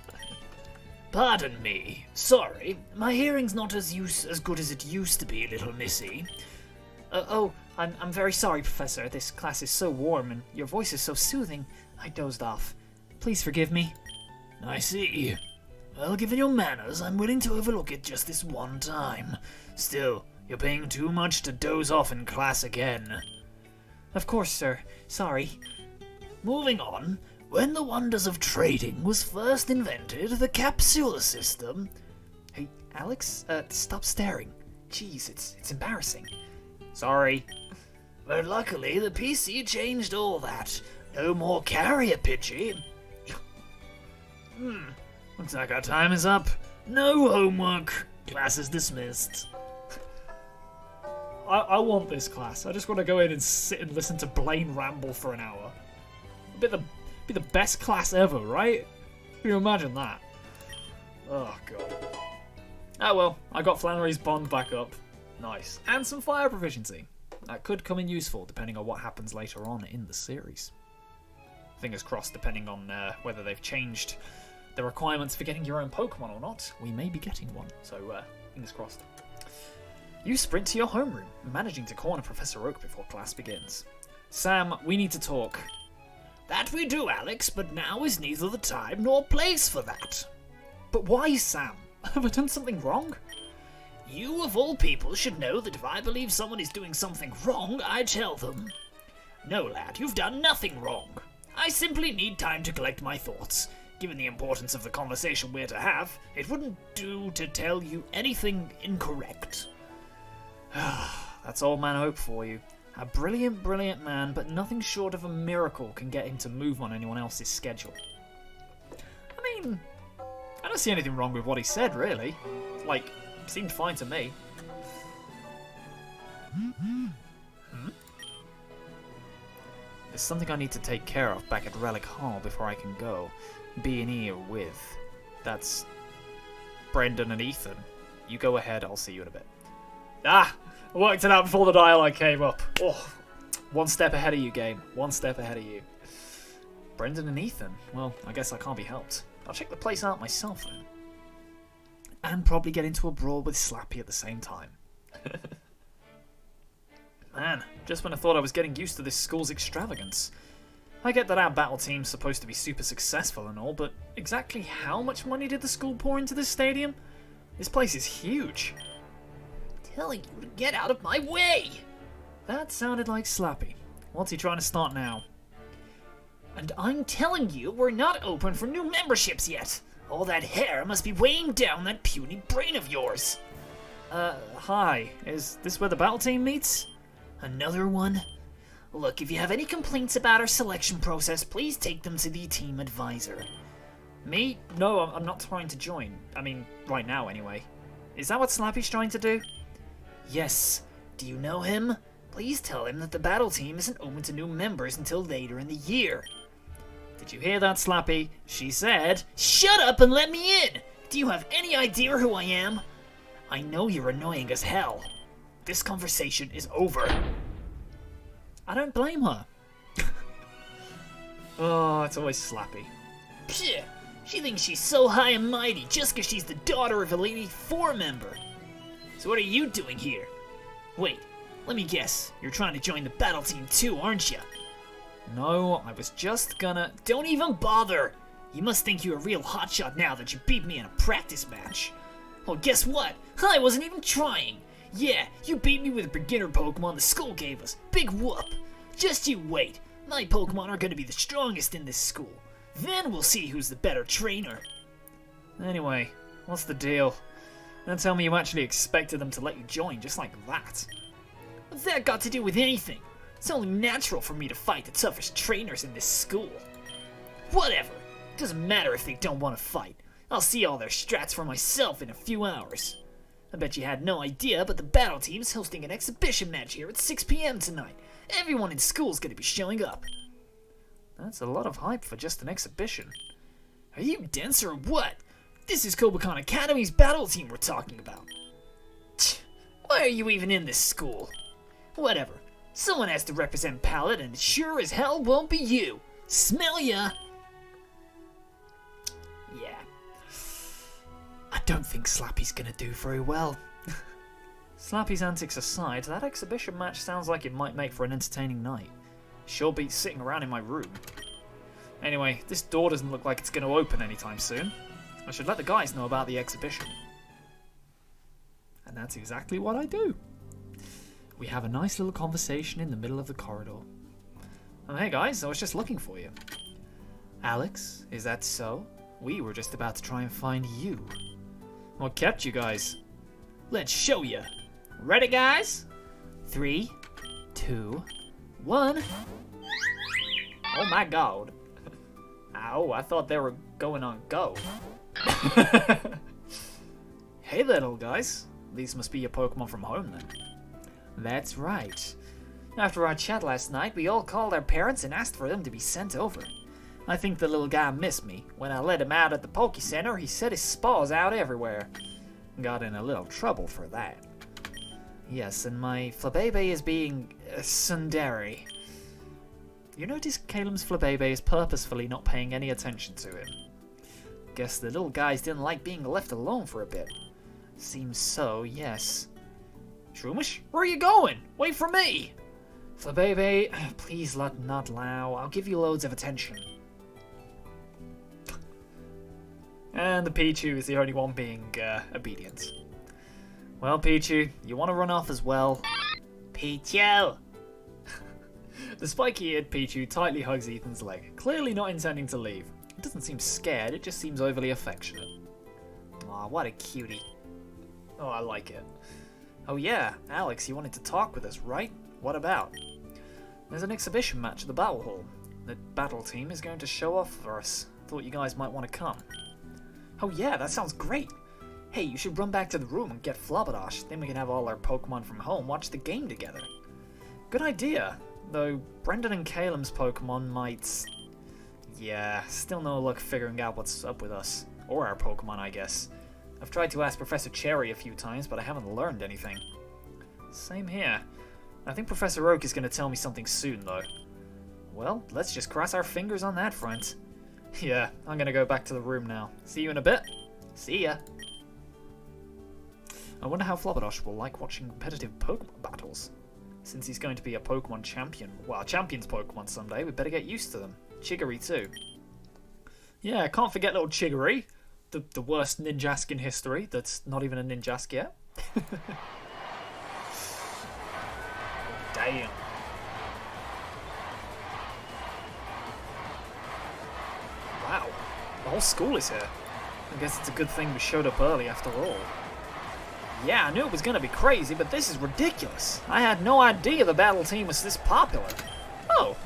Pardon me. Sorry, my hearing's not as good as it used to be, little missy. I'm very sorry, Professor. This class is so warm and your voice is so soothing. I dozed off. Please forgive me. I see. Well, given your manners, I'm willing to overlook it just this one time. Still, you're paying too much to doze off in class again. Of course, sir. Sorry. Moving on, when the wonders of trading was first invented, the capsule system... Hey, Alex, stop staring. Jeez, it's embarrassing. Sorry. But luckily, the PC changed all that. No more carrier pitchy. Looks like our time is up. No homework. Class is dismissed. I want this class. I just want to go in and sit and listen to Blaine ramble for an hour. Be the best class ever, right? Can you imagine that? Oh, God. Oh, well. I got Flannery's bond back up. Nice. And some fire proficiency. That could come in useful, depending on what happens later on in the series. Fingers crossed, depending on whether they've changed the requirements for getting your own Pokemon or not. We may be getting one, so fingers crossed. You sprint to your homeroom, managing to corner Professor Oak before class begins. Sam, we need to talk. That we do, Alex, but now is neither the time nor place for that. But why, Sam? Have I done something wrong? You, of all people, should know that if I believe someone is doing something wrong, I tell them. No, lad, you've done nothing wrong. I simply need time to collect my thoughts. Given the importance of the conversation we're to have, it wouldn't do to tell you anything incorrect. That's old man Hope for you. A brilliant, brilliant man, but nothing short of a miracle can get him to move on anyone else's schedule. I mean, I don't see anything wrong with what he said, really. Like, seemed fine to me. There's something I need to take care of back at Relic Hall before I can go. B&E are with. That's Brendan and Ethan. You go ahead, I'll see you in a bit. Ah! I worked it out before the dialogue came up. Oh, one step ahead of you, game. One step ahead of you. Brendan and Ethan? Well, I guess I can't be helped. I'll check the place out myself then. And probably get into a brawl with Slappy at the same time. Man, just when I thought I was getting used to this school's extravagance. I get that our battle team's supposed to be super successful and all, but exactly how much money did the school pour into this stadium? This place is huge. Telling you to get out of my way! That sounded like Slappy. What's he trying to start now? And I'm telling you, we're not open for new memberships yet. All that hair must be weighing down that puny brain of yours. Hi. Is this where the battle team meets? Another one? Look, if you have any complaints about our selection process, please take them to the team advisor. Me? No, I'm not trying to join. I mean, right now anyway. Is that what Slappy's trying to do? Yes. Do you know him? Please tell him that the battle team isn't open to new members until later in the year. Did you hear that, Slappy? She said... Shut up and let me in! Do you have any idea who I am? I know you're annoying as hell. This conversation is over. I don't blame her. Oh, it's always Slappy. Psh, she thinks she's so high and mighty just because she's the daughter of a Elite 4 member. So what are you doing here? Wait, let me guess. You're trying to join the battle team too, aren't you? No, I was just gonna... Don't even bother! You must think you're a real hotshot now that you beat me in a practice match. Well, guess what? I wasn't even trying. Yeah, you beat me with a beginner Pokemon the school gave us. Big whoop. Just you wait. My Pokemon are going to be the strongest in this school. Then we'll see who's the better trainer. Anyway, what's the deal? Don't tell me you actually expected them to let you join just like that. What's that got to do with anything? It's only natural for me to fight the toughest trainers in this school. Whatever. Doesn't matter if they don't want to fight. I'll see all their strats for myself in a few hours. I bet you had no idea, but the battle team is hosting an exhibition match here at 6 p.m. tonight. Everyone in school's going to be showing up. That's a lot of hype for just an exhibition. Are you dense or what? This is Kobakan Academy's battle team we're talking about. Why are you even in this school? Whatever. Someone has to represent Pallet, and it sure as hell won't be you. Smell ya! Yeah. I don't think Slappy's gonna do very well. Slappy's antics aside, that exhibition match sounds like it might make for an entertaining night. Sure beats sitting around in my room. Anyway, this door doesn't look like it's going to open anytime soon. I should let the guys know about the exhibition. And that's exactly what I do. We have a nice little conversation in the middle of the corridor. Oh, hey guys, I was just looking for you. Alex, is that so? We were just about to try and find you. What kept you guys? Let's show you. Ready, guys? 3, 2, 1. Oh my god. Ow, I thought they were going on go. Hey there, little guys. These must be your Pokemon from home then. That's right. After our chat last night, we all called our parents and asked for them to be sent over. I think the little guy missed me. When I let him out at the Poke Center, he set his spaws out everywhere. Got in a little trouble for that. Yes, and my Flabebe is being tsundere. You notice Calem's Flabebe is purposefully not paying any attention to him. Guess the little guys didn't like being left alone for a bit. Seems so, yes. Shroomish, where are you going? Wait for me! Flabebe, please let not allow. I'll give you loads of attention. And the Pichu is the only one being obedient. Well, Pichu, you want to run off as well? Pichu! The spiky-eared Pichu tightly hugs Ethan's leg, clearly not intending to leave. It doesn't seem scared, it just seems overly affectionate. Aw, what a cutie. Oh, I like it. Oh yeah, Alex, you wanted to talk with us, right? What about? There's an exhibition match at the Battle Hall. The battle team is going to show off for us. Thought you guys might want to come. Oh yeah, that sounds great. Hey, you should run back to the room and get Flabberdash. Then we can have all our Pokemon from home watch the game together. Good idea. Though Brendan and Calem's Pokemon might... Yeah, still no luck figuring out what's up with us. Or our Pokemon, I guess. I've tried to ask Professor Cherry a few times, but I haven't learned anything. Same here. I think Professor Oak is going to tell me something soon, though. Well, let's just cross our fingers on that front. Yeah, I'm going to go back to the room now. See you in a bit. See ya. I wonder how Flabberdash will like watching competitive Pokemon battles. Since he's going to be a Pokemon champion, well, a champion's Pokemon someday, we better get used to them. Chiggery too. Yeah, can't forget little Chiggery. The worst Ninjask in history that's not even a Ninjask yet. Damn. Wow, the whole school is here. I guess it's a good thing we showed up early after all. Yeah, I knew it was going to be crazy, but this is ridiculous. I had no idea the battle team was this popular. Oh,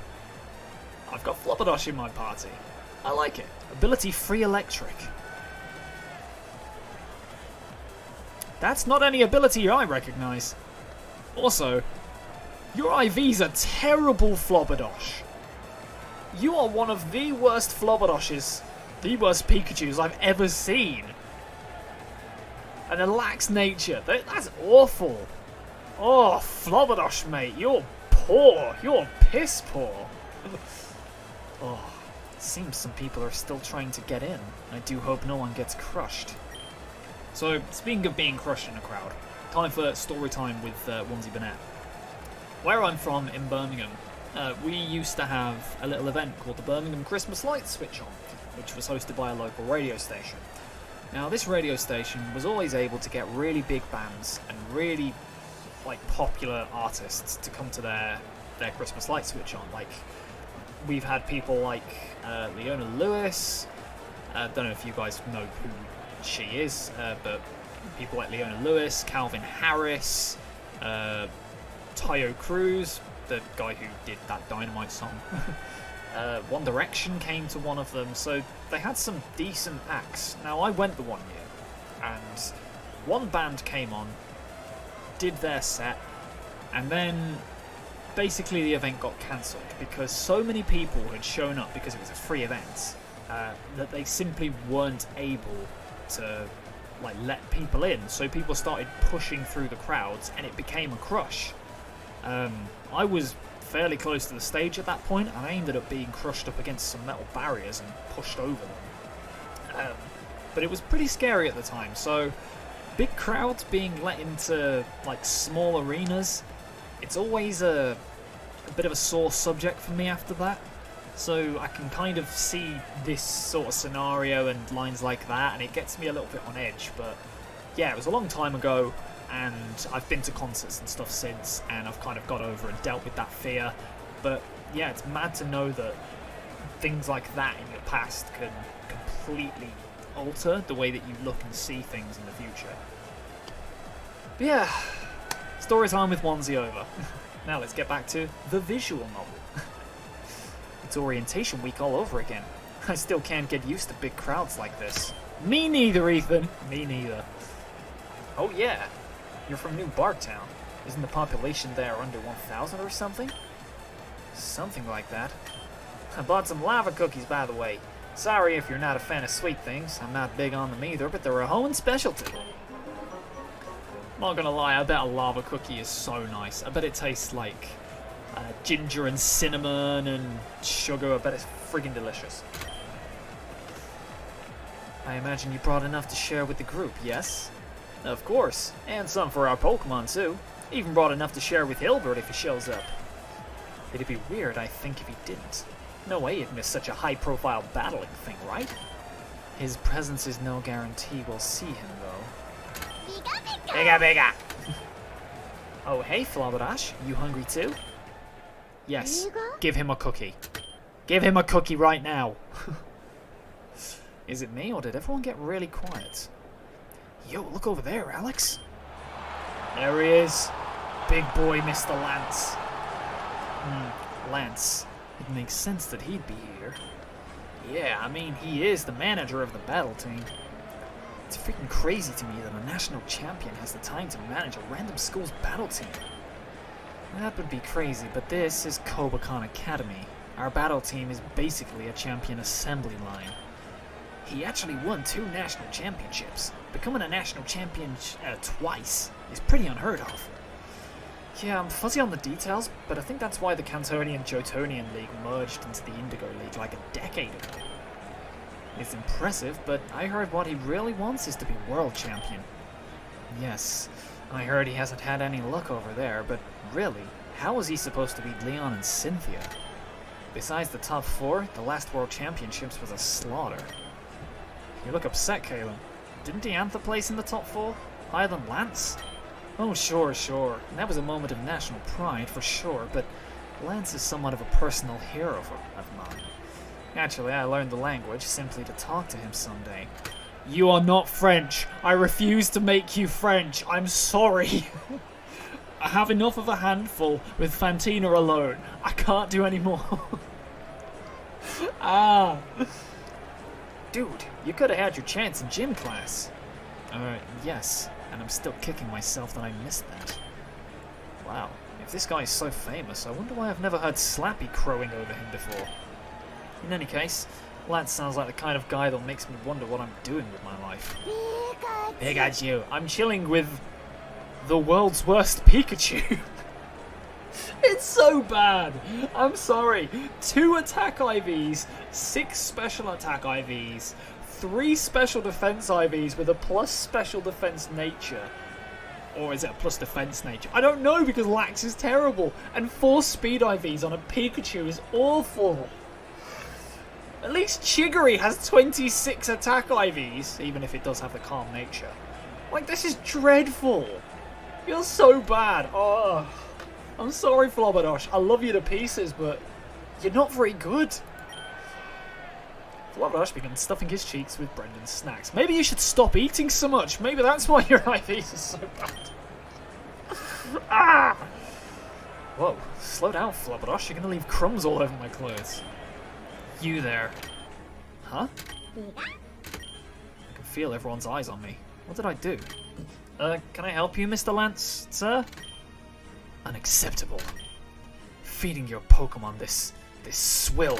I've got Flabberdash in my party. I like it. Ability Free Electric. That's not any ability I recognize. Also, your IV's a terrible Flabberdash. You are one of the worst Flabberdashes, the worst Pikachus I've ever seen. And a lax nature. That's awful. Oh, Flabberdash, mate. You're poor. You're piss poor. Oh, it seems some people are still trying to get in. I do hope no one gets crushed. So, speaking of being crushed in a crowd, time for story time with OnesieBanette. Where I'm from, in Birmingham, we used to have a little event called the Birmingham Christmas Lights Switch On, which was hosted by a local radio station. Now, this radio station was always able to get really big bands and really popular artists to come to their Christmas light switch on. Like, we've had people like Leona Lewis. Don't know if you guys know who she is, but people like Leona Lewis, Calvin Harris, Tayo Cruz, the guy who did that Dynamite song. One Direction came to one of them, so they had some decent acts. Now, I went the one year, and one band came on, did their set, and then basically the event got cancelled because so many people had shown up because it was a free event that they simply weren't able to let people in. So people started pushing through the crowds, and it became a crush. I was fairly close to the stage at that point, and I ended up being crushed up against some metal barriers and pushed over them. But it was pretty scary at the time, so big crowds being let into small arenas, it's always a bit of a sore subject for me after that. So I can kind of see this sort of scenario and lines like that, and it gets me a little bit on edge. But yeah, it was a long time ago, and I've been to concerts and stuff since, and I've kind of got over and dealt with that fear. But yeah, it's mad to know that things like that in your past can completely alter the way that you look and see things in the future. But yeah, story time with Onesie over. Now let's get back to the visual novel. It's orientation week all over again. I still can't get used to big crowds like this. Me neither, Ethan. Me neither. Oh yeah, you're from New Barktown. Isn't the population there under 1,000 or something? Something like that. I bought some lava cookies, by the way. Sorry if you're not a fan of sweet things. I'm not big on them either, but they're a Hoenn specialty. Not gonna lie, I bet a lava cookie is so nice. I bet it tastes like ginger and cinnamon and sugar. I bet it's friggin' delicious. I imagine you brought enough to share with the group, yes? Of course, and some for our Pokemon too. Even brought enough to share with Hilbert if he shows up. It'd be weird, I think, if he didn't. No way he'd miss such a high-profile battling thing, right? His presence is no guarantee we'll see him, though. Bigga, bigga! Oh, hey, Flabberdash. You hungry too? Yes. Give him a cookie. Give him a cookie right now. Is it me, or did everyone get really quiet? Yo, look over there, Alex. There he is. Big boy, Mr. Lance. Lance. It makes sense that he'd be here. Yeah, I mean, he is the manager of the battle team. It's freaking crazy to me that a national champion has the time to manage a random school's battle team. That would be crazy, but this is Kobakan Academy. Our battle team is basically a champion assembly line. He actually won 2 national championships. Becoming a national champion twice is pretty unheard of. Yeah, I'm fuzzy on the details, but I think that's why the Cantonian and Jotonian League merged into the Indigo League like a decade ago. It's impressive, but I heard what he really wants is to be world champion. Yes, I heard he hasn't had any luck over there, but really, how is he supposed to beat Leon and Cynthia? Besides the top 4, the last world championships was a slaughter. You look upset, Kalen. Didn't Diantha place in the top 4? Higher than Lance? Oh, sure. That was a moment of national pride, for sure, but Lance is somewhat of a personal hero of mine. Actually, I learned the language simply to talk to him someday. You are not French. I refuse to make you French. I'm sorry. I have enough of a handful with Fantina alone. I can't do any more. Dude, you could have had your chance in gym class. Yes, and I'm still kicking myself that I missed that. Wow, if this guy is so famous, I wonder why I've never heard Slappy crowing over him before. In any case, Lance sounds like the kind of guy that makes me wonder what I'm doing with my life. Pikachu! I'm chilling with the world's worst Pikachu. It's so bad. I'm sorry. 2 attack IVs, 6 special attack IVs, 3 special defense IVs with a plus special defense nature. or is it a plus defense nature? I don't know because Lax is terrible, and 4 speed IVs on a Pikachu is awful. At least Chiggery has 26 attack IVs, even if it does have the calm nature. Like, this is dreadful. Feels so bad. Oh, I'm sorry, Flobberdosh. I love you to pieces, but you're not very good. Flobberdosh began stuffing his cheeks with Brendan's snacks. Maybe you should stop eating so much. Maybe that's why your IVs are so bad. Ah! Whoa, slow down, Flobberdosh. You're going to leave crumbs all over my clothes. You there. Huh? I can feel everyone's eyes on me. What did I do? Can I help you, Mr. Lance, sir? Unacceptable. Feeding your Pokemon this swill.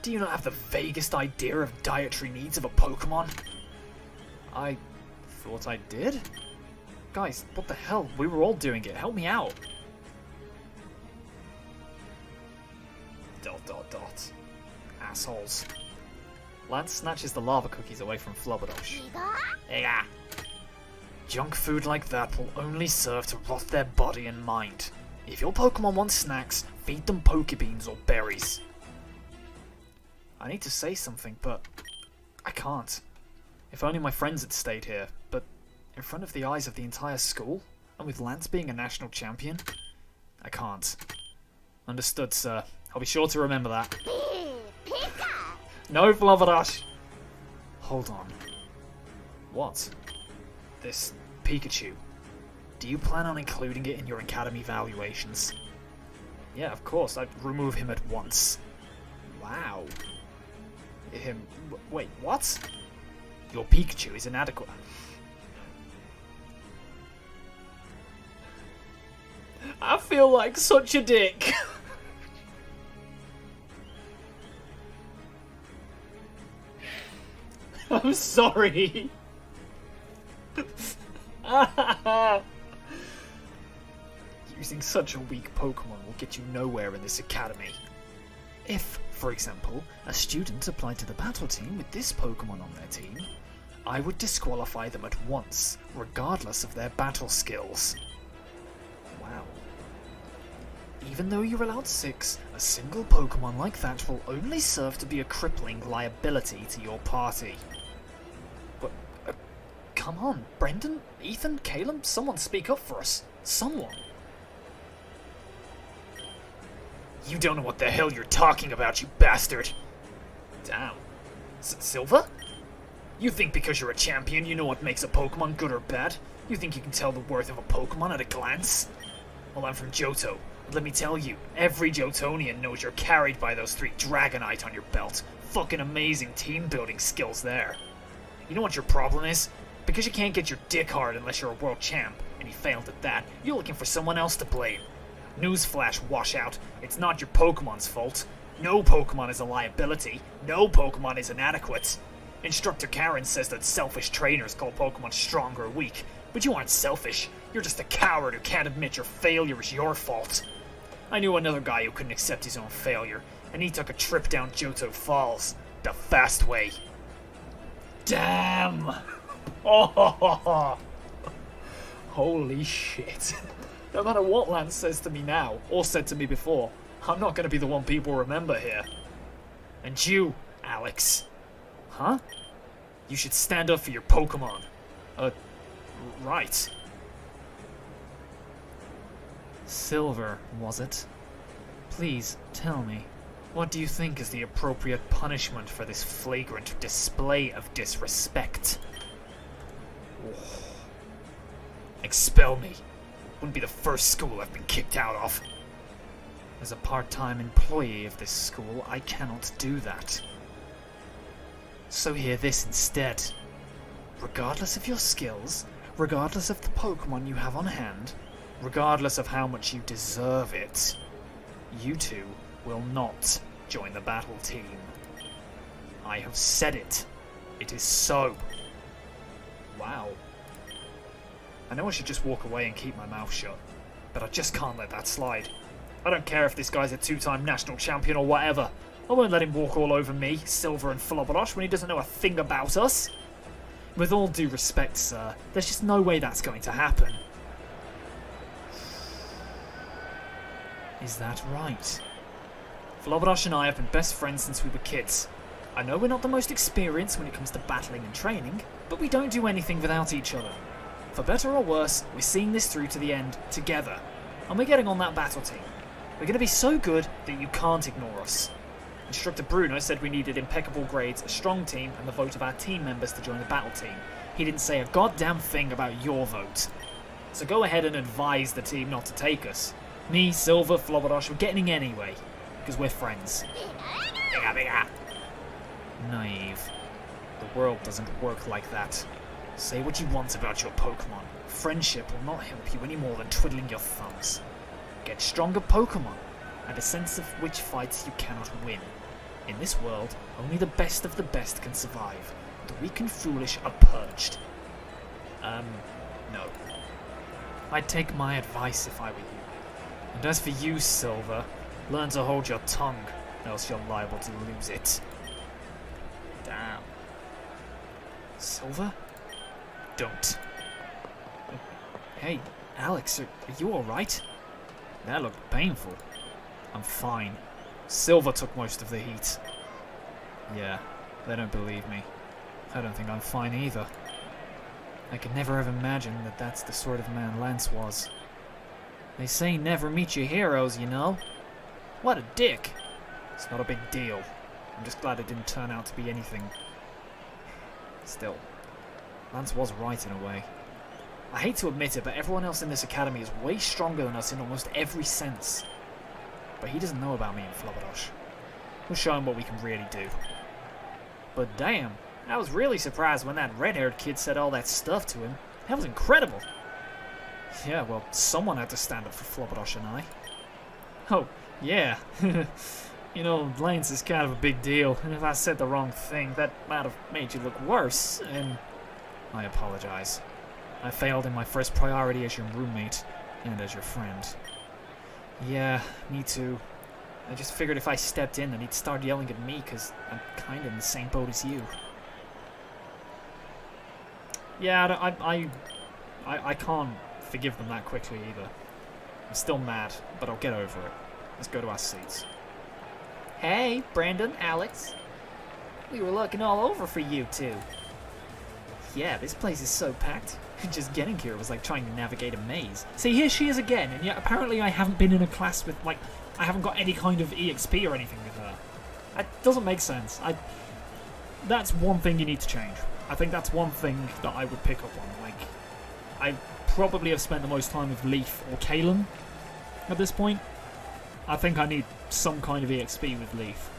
Do you not have the vaguest idea of dietary needs of a Pokemon? I thought I did? Guys, what the hell? We were all doing it. Help me out. ... Assholes. Lance snatches the lava cookies away from Flubberdosh. Yeah. Junk food like that will only serve to rot their body and mind. If your Pokemon want snacks, feed them Pokebeans or berries. I need to say something, but I can't. If only my friends had stayed here, but in front of the eyes of the entire school, and with Lance being a national champion, I can't. Understood, sir. I'll be sure to remember that. No, Flubberdash! Hold on. What? This Pikachu. Do you plan on including it in your academy valuations? Yeah, of course. I'd remove him at once. Wow. Wait, what? Your Pikachu is inadequate. I feel like such a dick. I'm sorry. Using such a weak Pokemon will get you nowhere in this academy. If, for example, a student applied to the battle team with this Pokemon on their team, I would disqualify them at once, regardless of their battle skills. Wow. Even though you're allowed 6, a single Pokemon like that will only serve to be a crippling liability to your party. But, come on, Brendan, Ethan, Caleb, someone speak up for us. Someone. You don't know what the hell you're talking about, you bastard! Damn. Silva? You think because you're a champion you know what makes a Pokemon good or bad? You think you can tell the worth of a Pokemon at a glance? Well, I'm from Johto. Let me tell you, every Johtonian knows you're carried by those 3 Dragonite on your belt. Fucking amazing team-building skills there. You know what your problem is? Because you can't get your dick hard unless you're a world champ, and you failed at that, you're looking for someone else to blame. Newsflash, washout. It's not your Pokemon's fault. No Pokemon is a liability. No Pokemon is inadequate. Instructor Karen says that selfish trainers call Pokemon strong or weak, but you aren't selfish. You're just a coward who can't admit your failure is your fault. I knew another guy who couldn't accept his own failure, and he took a trip down Johto Falls. The fast way. Damn! Oh, holy shit. No matter what Lance says to me now, or said to me before, I'm not going to be the one people remember here. And you, Alex. Huh? You should stand up for your Pokemon. Right. Silver, was it? Please, tell me, what do you think is the appropriate punishment for this flagrant display of disrespect? Expel me. Wouldn't be the first school I've been kicked out of. As a part-time employee of this school, I cannot do that. So hear this instead. Regardless of your skills, regardless of the Pokemon you have on hand, regardless of how much you deserve it, you two will not join the battle team. I have said it. It is so. Wow. I know I should just walk away and keep my mouth shut, but I just can't let that slide. I don't care if this guy's a 2-time national champion or whatever. I won't let him walk all over me, Silver and Flobberosh, when he doesn't know a thing about us. With all due respect, sir, there's just no way that's going to happen. Is that right? Flobberdash and I have been best friends since we were kids. I know we're not the most experienced when it comes to battling and training, but we don't do anything without each other. For better or worse, we're seeing this through to the end together, and we're getting on that battle team. We're going to be so good that you can't ignore us. Instructor Bruno said we needed impeccable grades, a strong team, and the vote of our team members to join the battle team. He didn't say a goddamn thing about your vote. So go ahead and advise the team not to take us. Me, Silver, Flobberdash, we're getting anyway, because we're friends. Naive. The world doesn't work like that. Say what you want about your Pokemon. Friendship will not help you any more than twiddling your thumbs. Get stronger Pokemon, and a sense of which fights you cannot win. In this world, only the best of the best can survive. The weak and foolish are purged. No. I'd take my advice if I were you. And as for you, Silver, learn to hold your tongue, else you're liable to lose it. Damn. Silver? Don't. Hey, Alex, are you alright? That looked painful. I'm fine. Silver took most of the heat. Yeah, they don't believe me. I don't think I'm fine either. I could never have imagined that that's the sort of man Lance was. They say never meet your heroes, you know? What a dick! It's not a big deal. I'm just glad it didn't turn out to be anything. Still, Lance was right in a way. I hate to admit it, but everyone else in this academy is way stronger than us in almost every sense. But he doesn't know about me and Flobberdash. We'll show him what we can really do. But damn, I was really surprised when that red-haired kid said all that stuff to him. That was incredible. Yeah, well, someone had to stand up for Flobberdash and I. Oh, yeah. You know, Lance is kind of a big deal, and if I said the wrong thing, that might have made you look worse, and I apologize. I failed in my first priority as your roommate, and as your friend. Yeah, me too. I just figured if I stepped in, then he'd start yelling at me, because I'm kind of in the same boat as you. Yeah, I can't forgive them that quickly either. I'm still mad, but I'll get over it. Let's go to our seats. Hey, Brandon, Alex. We were looking all over for you two. Yeah, this place is so packed. Just getting here was like trying to navigate a maze. See, here she is again, and yet apparently I haven't been in a class with, like, I haven't got any kind of EXP or anything with her. That doesn't make sense. That's one thing you need to change. I think that's one thing that I would pick up on. Like, I probably have spent the most time with Leaf or Kalen at this point. I think I need some kind of EXP with Leaf.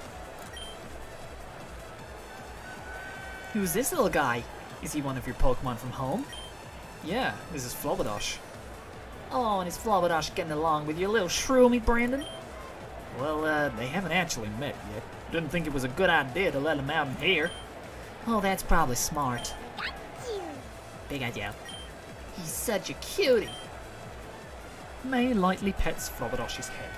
Who's this little guy? Is he one of your Pokemon from home? Yeah, this is Flobberdash. Oh, and is Flobberdash getting along with your little shroomy, Brandon? Well, they haven't actually met yet. Didn't think it was a good idea to let him out in here. Oh, that's probably smart. Big idea. He's such a cutie. May lightly pets Flobberdash's head.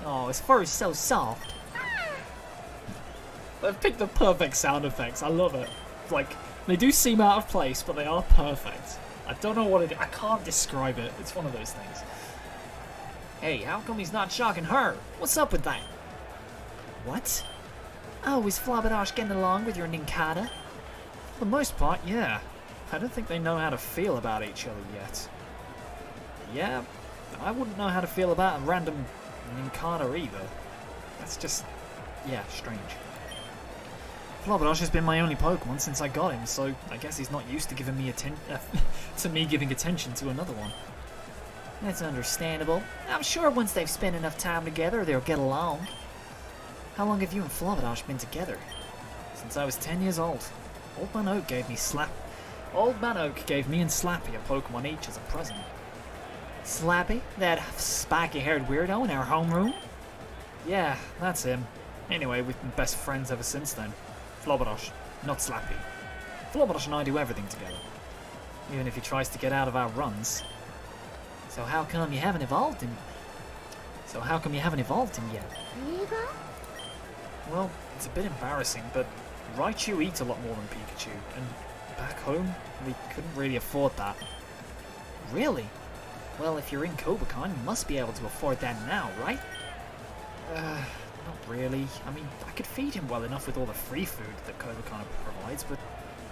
Oh, his fur is so soft. They've picked the perfect sound effects. I love it. Like, they do seem out of place, but they are perfect. I don't know what it is. I can't describe it. It's one of those things. Hey, how come he's not shocking her? What's up with that? What? Oh, is Flobberdash getting along with your Nincada? For the most part, yeah. I don't think they know how to feel about each other yet. Yeah, I wouldn't know how to feel about a random Nincada either. That's just, yeah, strange. Flobberdash has been my only Pokemon since I got him, so I guess he's not used to giving me to me giving attention to another one. That's understandable. I'm sure once they've spent enough time together, they'll get along. How long have you and Flobberdash been together? Since I was 10 years old. Old Man Oak gave me and Slappy a Pokemon each as a present. Slappy? That spiky-haired weirdo in our homeroom? Yeah, that's him. Anyway, we've been best friends ever since then. Flobberdash, not Slappy. Flobberdash and I do everything together. Even if he tries to get out of our runs. So how come you haven't evolved him yet? Well, it's a bit embarrassing, but Raichu eats a lot more than Pikachu, and back home, we couldn't really afford that. Really? Well, if you're in Kobacon, you must be able to afford that now, right? Not really. I mean, I could feed him well enough with all the free food that Kobacon provides, but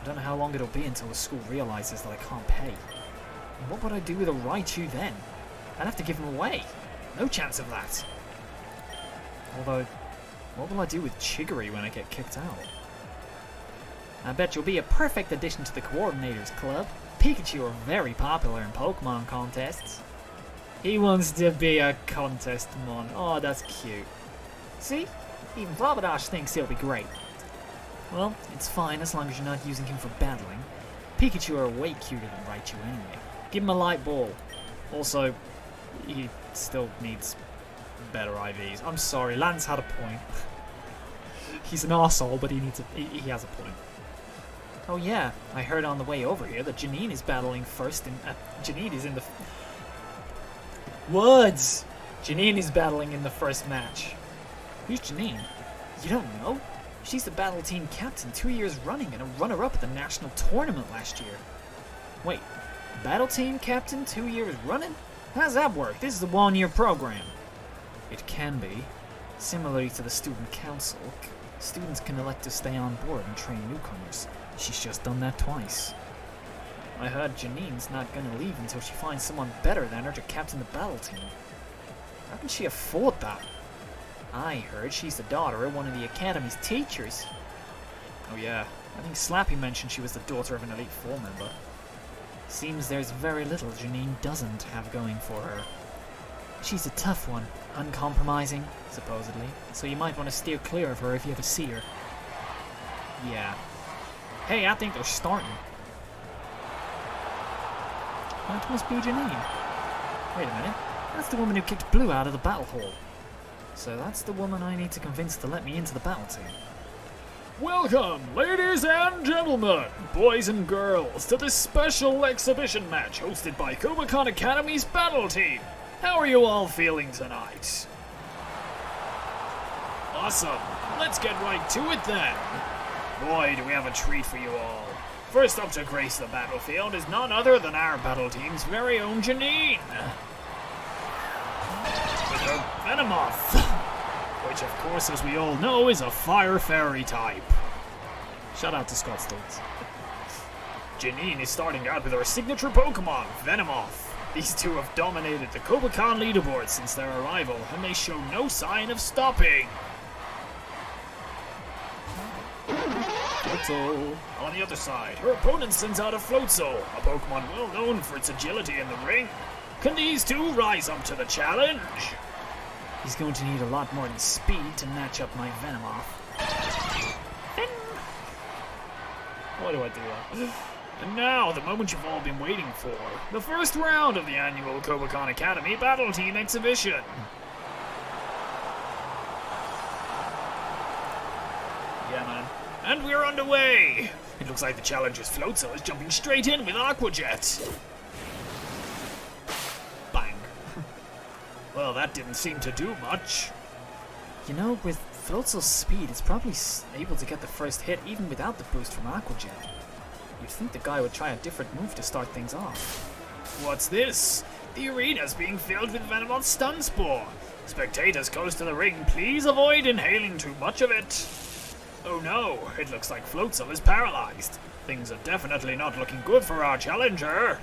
I don't know how long it'll be until the school realizes that I can't pay. And what would I do with a Raichu then? I'd have to give him away. No chance of that. Although, what will I do with Chigiri when I get kicked out? I bet you'll be a perfect addition to the Coordinators Club. Pikachu are very popular in Pokemon contests. He wants to be a contest mon. Oh, that's cute. See? Even Flabadash thinks he'll be great. Well, it's fine as long as you're not using him for battling. Pikachu are way cuter than Raichu anyway. Give him a light ball. Also, he still needs better IVs. I'm sorry, Lance had a point. He's an arsehole, but he has a point. Oh yeah, I heard on the way over here that Janine is battling first in... Janine is in the... Words! Janine is battling in the first match. Who's Janine? You don't know? She's the battle team captain 2 years running and a runner-up at the national tournament last year. Wait, battle team captain 2 years running? How's that work? This is a 1-year program. It can be. Similarly to the student council, students can elect to stay on board and train newcomers. She's just done that twice. I heard Janine's not gonna leave until she finds someone better than her to captain the battle team. How can she afford that? I heard she's the daughter of one of the academy's teachers. Oh yeah, I think Slappy mentioned she was the daughter of an Elite Four member. Seems there's very little Janine doesn't have going for her. She's a tough one, uncompromising, supposedly, so you might want to steer clear of her if you ever see her. Yeah. Hey, I think they're starting. That must be Janine. Wait a minute, that's the woman who kicked Blue out of the battle hall. So that's the woman I need to convince to let me into the battle team. Welcome, ladies and gentlemen, boys and girls, to this special exhibition match hosted by Kobacon Academy's battle team. How are you all feeling tonight? Awesome. Let's get right to it then. Boy, do we have a treat for you all. First up to grace the battlefield is none other than our battle team's very own Janine. With her Venomoth, which of course, as we all know, is a Fire Fairy type. Shout out to Scott Stoltz. Janine is starting out with her signature Pokemon, Venomoth. These two have dominated the Kobacon leaderboard since their arrival, and they show no sign of stopping. Floatzel. On the other side, her opponent sends out a Floatzel, a Pokemon well known for its agility in the ring. Can these two rise up to the challenge? He's going to need a lot more than speed to match up my Venomoth. Why do I do that? And now, the moment you've all been waiting for. The first round of the annual Kobacon Academy Battle Team Exhibition. Yeah, man. And we're underway! It looks like the challenger's Floatzel is jumping straight in with Aqua Jet. Bang. Well, that didn't seem to do much. You know, with Floatzel's speed, it's probably able to get the first hit even without the boost from Aqua Jet. You'd think the guy would try a different move to start things off. What's this? The arena's being filled with Venomoth Stun Spore. Spectators close to the ring, please avoid inhaling too much of it. Oh no, it looks like Floatzel is paralyzed. Things are definitely not looking good for our challenger.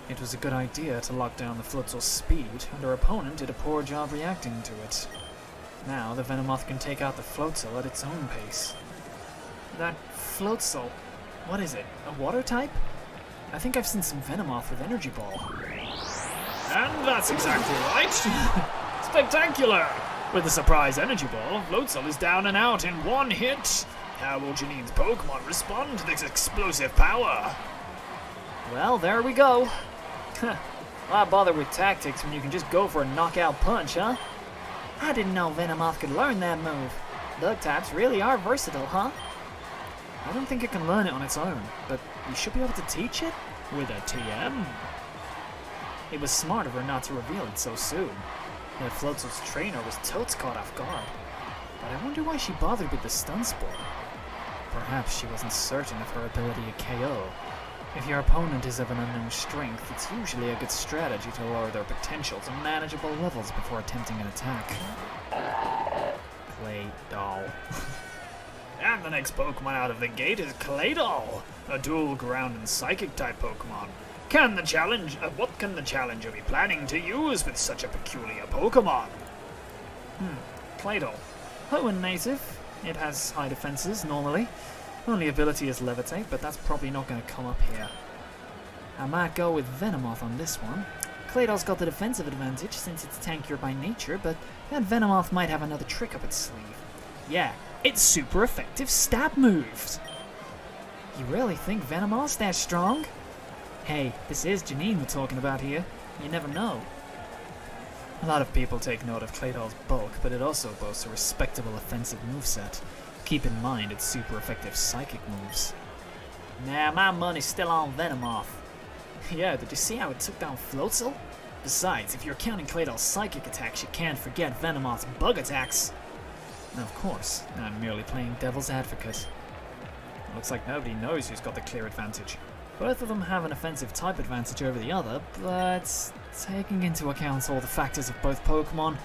It was a good idea to lock down the Floatzel's speed, and her opponent did a poor job reacting to it. Now the Venomoth can take out the Floatzel at its own pace. That Floatzel, what is it, a water type? I think I've seen some Venomoth with Energy Ball. And that's exactly right. Spectacular! With the surprise Energy Ball, Floatzel is down and out in one hit. How will Janine's Pokemon respond to this explosive power? Well, there we go. Why bother with tactics when you can just go for a knockout punch, huh? I didn't know Venomoth could learn that move. Bug types really are versatile, huh? I don't think it can learn it on its own, but you should be able to teach it? With a TM? It was smart of her not to reveal it so soon. That Floatzel's trainer was totes caught off guard. But I wonder why she bothered with the Stun Spore. Perhaps she wasn't certain of her ability to KO. If your opponent is of an unknown strength, it's usually a good strategy to lower their potential to manageable levels before attempting an attack. Clay Doll. And the next Pokemon out of the gate is Claydol, a dual ground and psychic type Pokemon. What can the challenger be planning to use with such a peculiar Pokemon? Claydol. Hoenn native. It has high defenses normally. Only ability is Levitate, but that's probably not going to come up here. I might go with Venomoth on this one. Claydol's got the defensive advantage since it's tankier by nature, but that Venomoth might have another trick up its sleeve. Yeah, it's super effective stab moves. You really think Venomoth's that strong? Hey, this is Janine we're talking about here. You never know. A lot of people take note of Claydol's bulk, but it also boasts a respectable offensive moveset. Keep in mind its super effective psychic moves. Nah, my money's still on Venomoth. Yeah, did you see how it took down Floatzel? Besides, if you're counting Claydol's psychic attacks, you can't forget Venomoth's bug attacks. Now, of course, I'm merely playing devil's advocate. Looks like nobody knows who's got the clear advantage. Both of them have an offensive type advantage over the other, but taking into account all the factors of both Pokemon,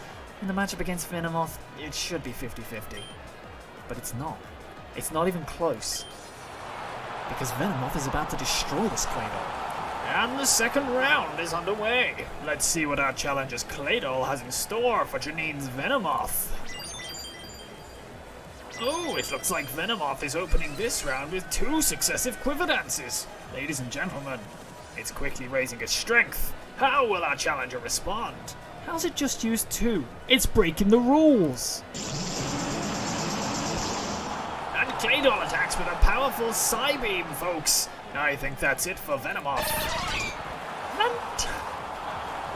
in the matchup against Venomoth, it should be 50-50. But it's not. It's not even close. Because Venomoth is about to destroy this Claydol. And the second round is underway. Let's see what our challenger's Claydol has in store for Janine's Venomoth. Oh, it looks like Venomoth is opening this round with 2 successive Quiver Dances. Ladies and gentlemen, it's quickly raising its strength. How will our challenger respond? How's it just used 2? It's breaking the rules! And Claydol attacks with a powerful Psybeam, folks. I think that's it for Venomoth. And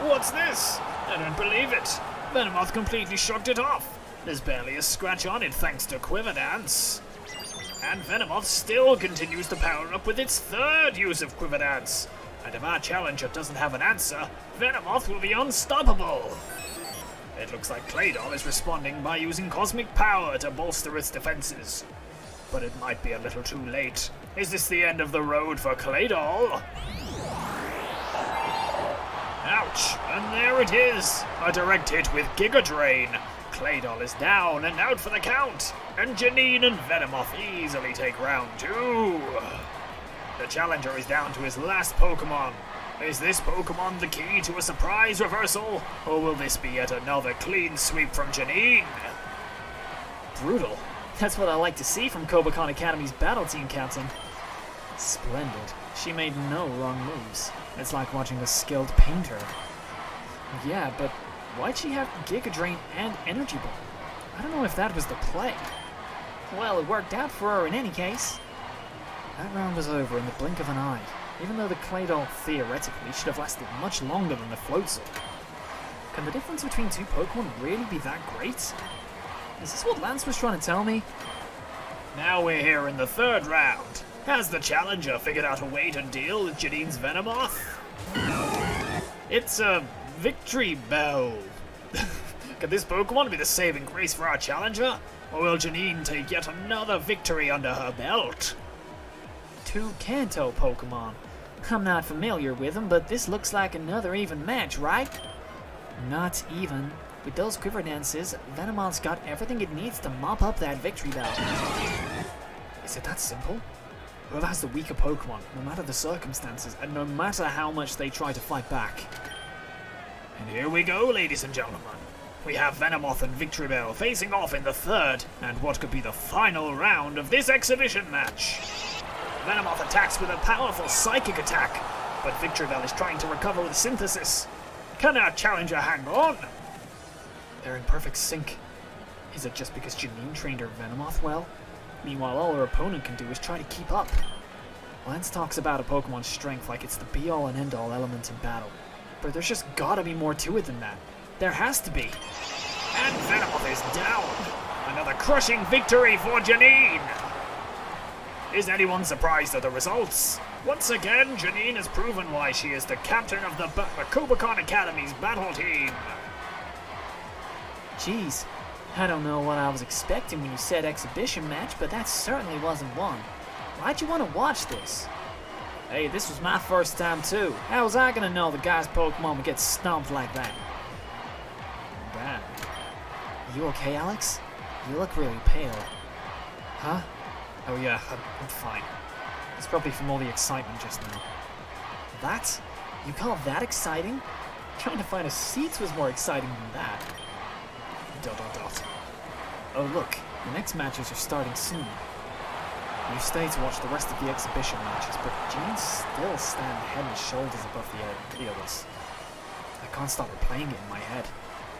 what's this? I don't believe it. Venomoth completely shrugged it off. There's barely a scratch on it thanks to Quiver Dance. And Venomoth still continues to power up with its 3rd use of Quiver Dance. And if our challenger doesn't have an answer, Venomoth will be unstoppable. It looks like Claydol is responding by using Cosmic Power to bolster its defenses. But it might be a little too late. Is this the end of the road for Claydol? Ouch! And there it is! A direct hit with Giga Drain. Claydol is down and out for the count, and Janine and Venomoth easily take round 2. The challenger is down to his last Pokemon. Is this Pokemon the key to a surprise reversal, or will this be yet another clean sweep from Janine? Brutal. That's what I like to see from Kobakon Academy's battle team captain. Splendid. She made no wrong moves. It's like watching a skilled painter. Yeah, but why'd she have Giga Drain and Energy Ball? I don't know if that was the play. Well, it worked out for her in any case. That round was over in the blink of an eye, even though the Claydol theoretically should have lasted much longer than the Floatzel. Can the difference between 2 Pokemon really be that great? Is this what Lance was trying to tell me? Now we're here in the 3rd round. Has the challenger figured out a way to deal with Janine's Venomoth? It's a Victory Bell. Could this Pokemon be the saving grace for our challenger? Or will Janine take yet another victory under her belt? 2 Kanto Pokemon. I'm not familiar with them, but this looks like another even match, right? Not even. With those Quiver Dances, Venomoth's got everything it needs to mop up that Victory Bell. Is it that simple? Whoever has the weaker Pokemon, no matter the circumstances, and no matter how much they try to fight back. And here we go, ladies and gentlemen. We have Venomoth and Victory Bell facing off in the 3rd, and what could be the final round of this exhibition match. Venomoth attacks with a powerful psychic attack, but Victory Bell is trying to recover with Synthesis. Can our challenger hang on? They're in perfect sync. Is it just because Janine trained her Venomoth well? Meanwhile, all her opponent can do is try to keep up. Lance talks about a Pokemon's strength like it's the be-all and end-all element in battle. But there's just gotta be more to it than that. There has to be. And Venomoth is down. Another crushing victory for Janine. Is anyone surprised at the results? Once again, Janine has proven why she is the captain of the Kobakon Academy's battle team. Jeez, I don't know what I was expecting when you said exhibition match, but that certainly wasn't one. Why'd you want to watch this? Hey, this was my first time too. How was I gonna know the guy's Pokemon would get stomped like that? Damn. You okay, Alex? You look really pale. Huh? Oh yeah, I'm fine. It's probably from all the excitement just now. That? You call that exciting? Trying to find a seat was more exciting than that. ... Oh look, the next matches are starting soon. You stay to watch the rest of the exhibition matches, but Genes still stand head and shoulders above the others. I can't stop replaying it in my head.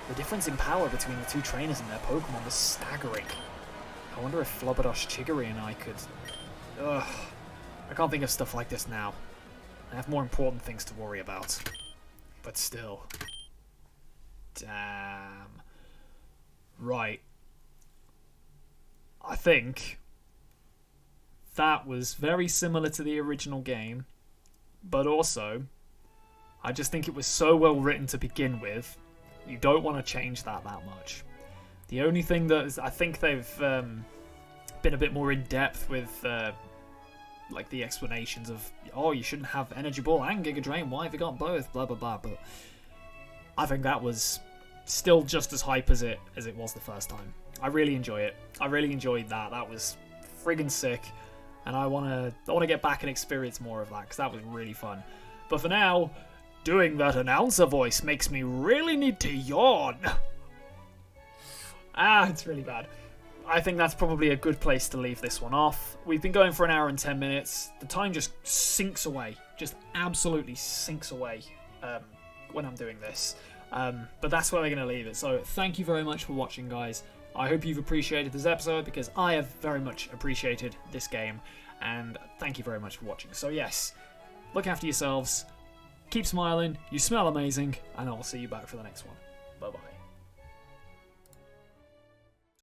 The difference in power between the two trainers and their Pokemon was staggering. I wonder if Flobberdosh, Chiggery and I could... Ugh. I can't think of stuff like this now. I have more important things to worry about. But still. Damn. Right. I think that was very similar to the original game, but also I just think it was so well written to begin with, you don't want to change that much. The only thing that is, I think they've been a bit more in depth with like the explanations of, oh, you shouldn't have Energy Ball and Giga Drain, why have you got both, blah blah blah, but I think that was still just as hype as it was the first time. I really enjoy it. I really enjoyed that. That was friggin' sick. And I wanna get back and experience more of that, because that was really fun. But for now, doing that announcer voice makes me really need to yawn. It's really bad. I think that's probably a good place to leave this one off. We've been going for an hour and 10 minutes. The time just sinks away. Just absolutely sinks away when I'm doing this. But that's where we're going to leave it. So thank you very much for watching, guys. I hope you've appreciated this episode, because I have very much appreciated this game, and thank you very much for watching. So yes, look after yourselves, keep smiling, you smell amazing, and I will see you back for the next one. Bye bye.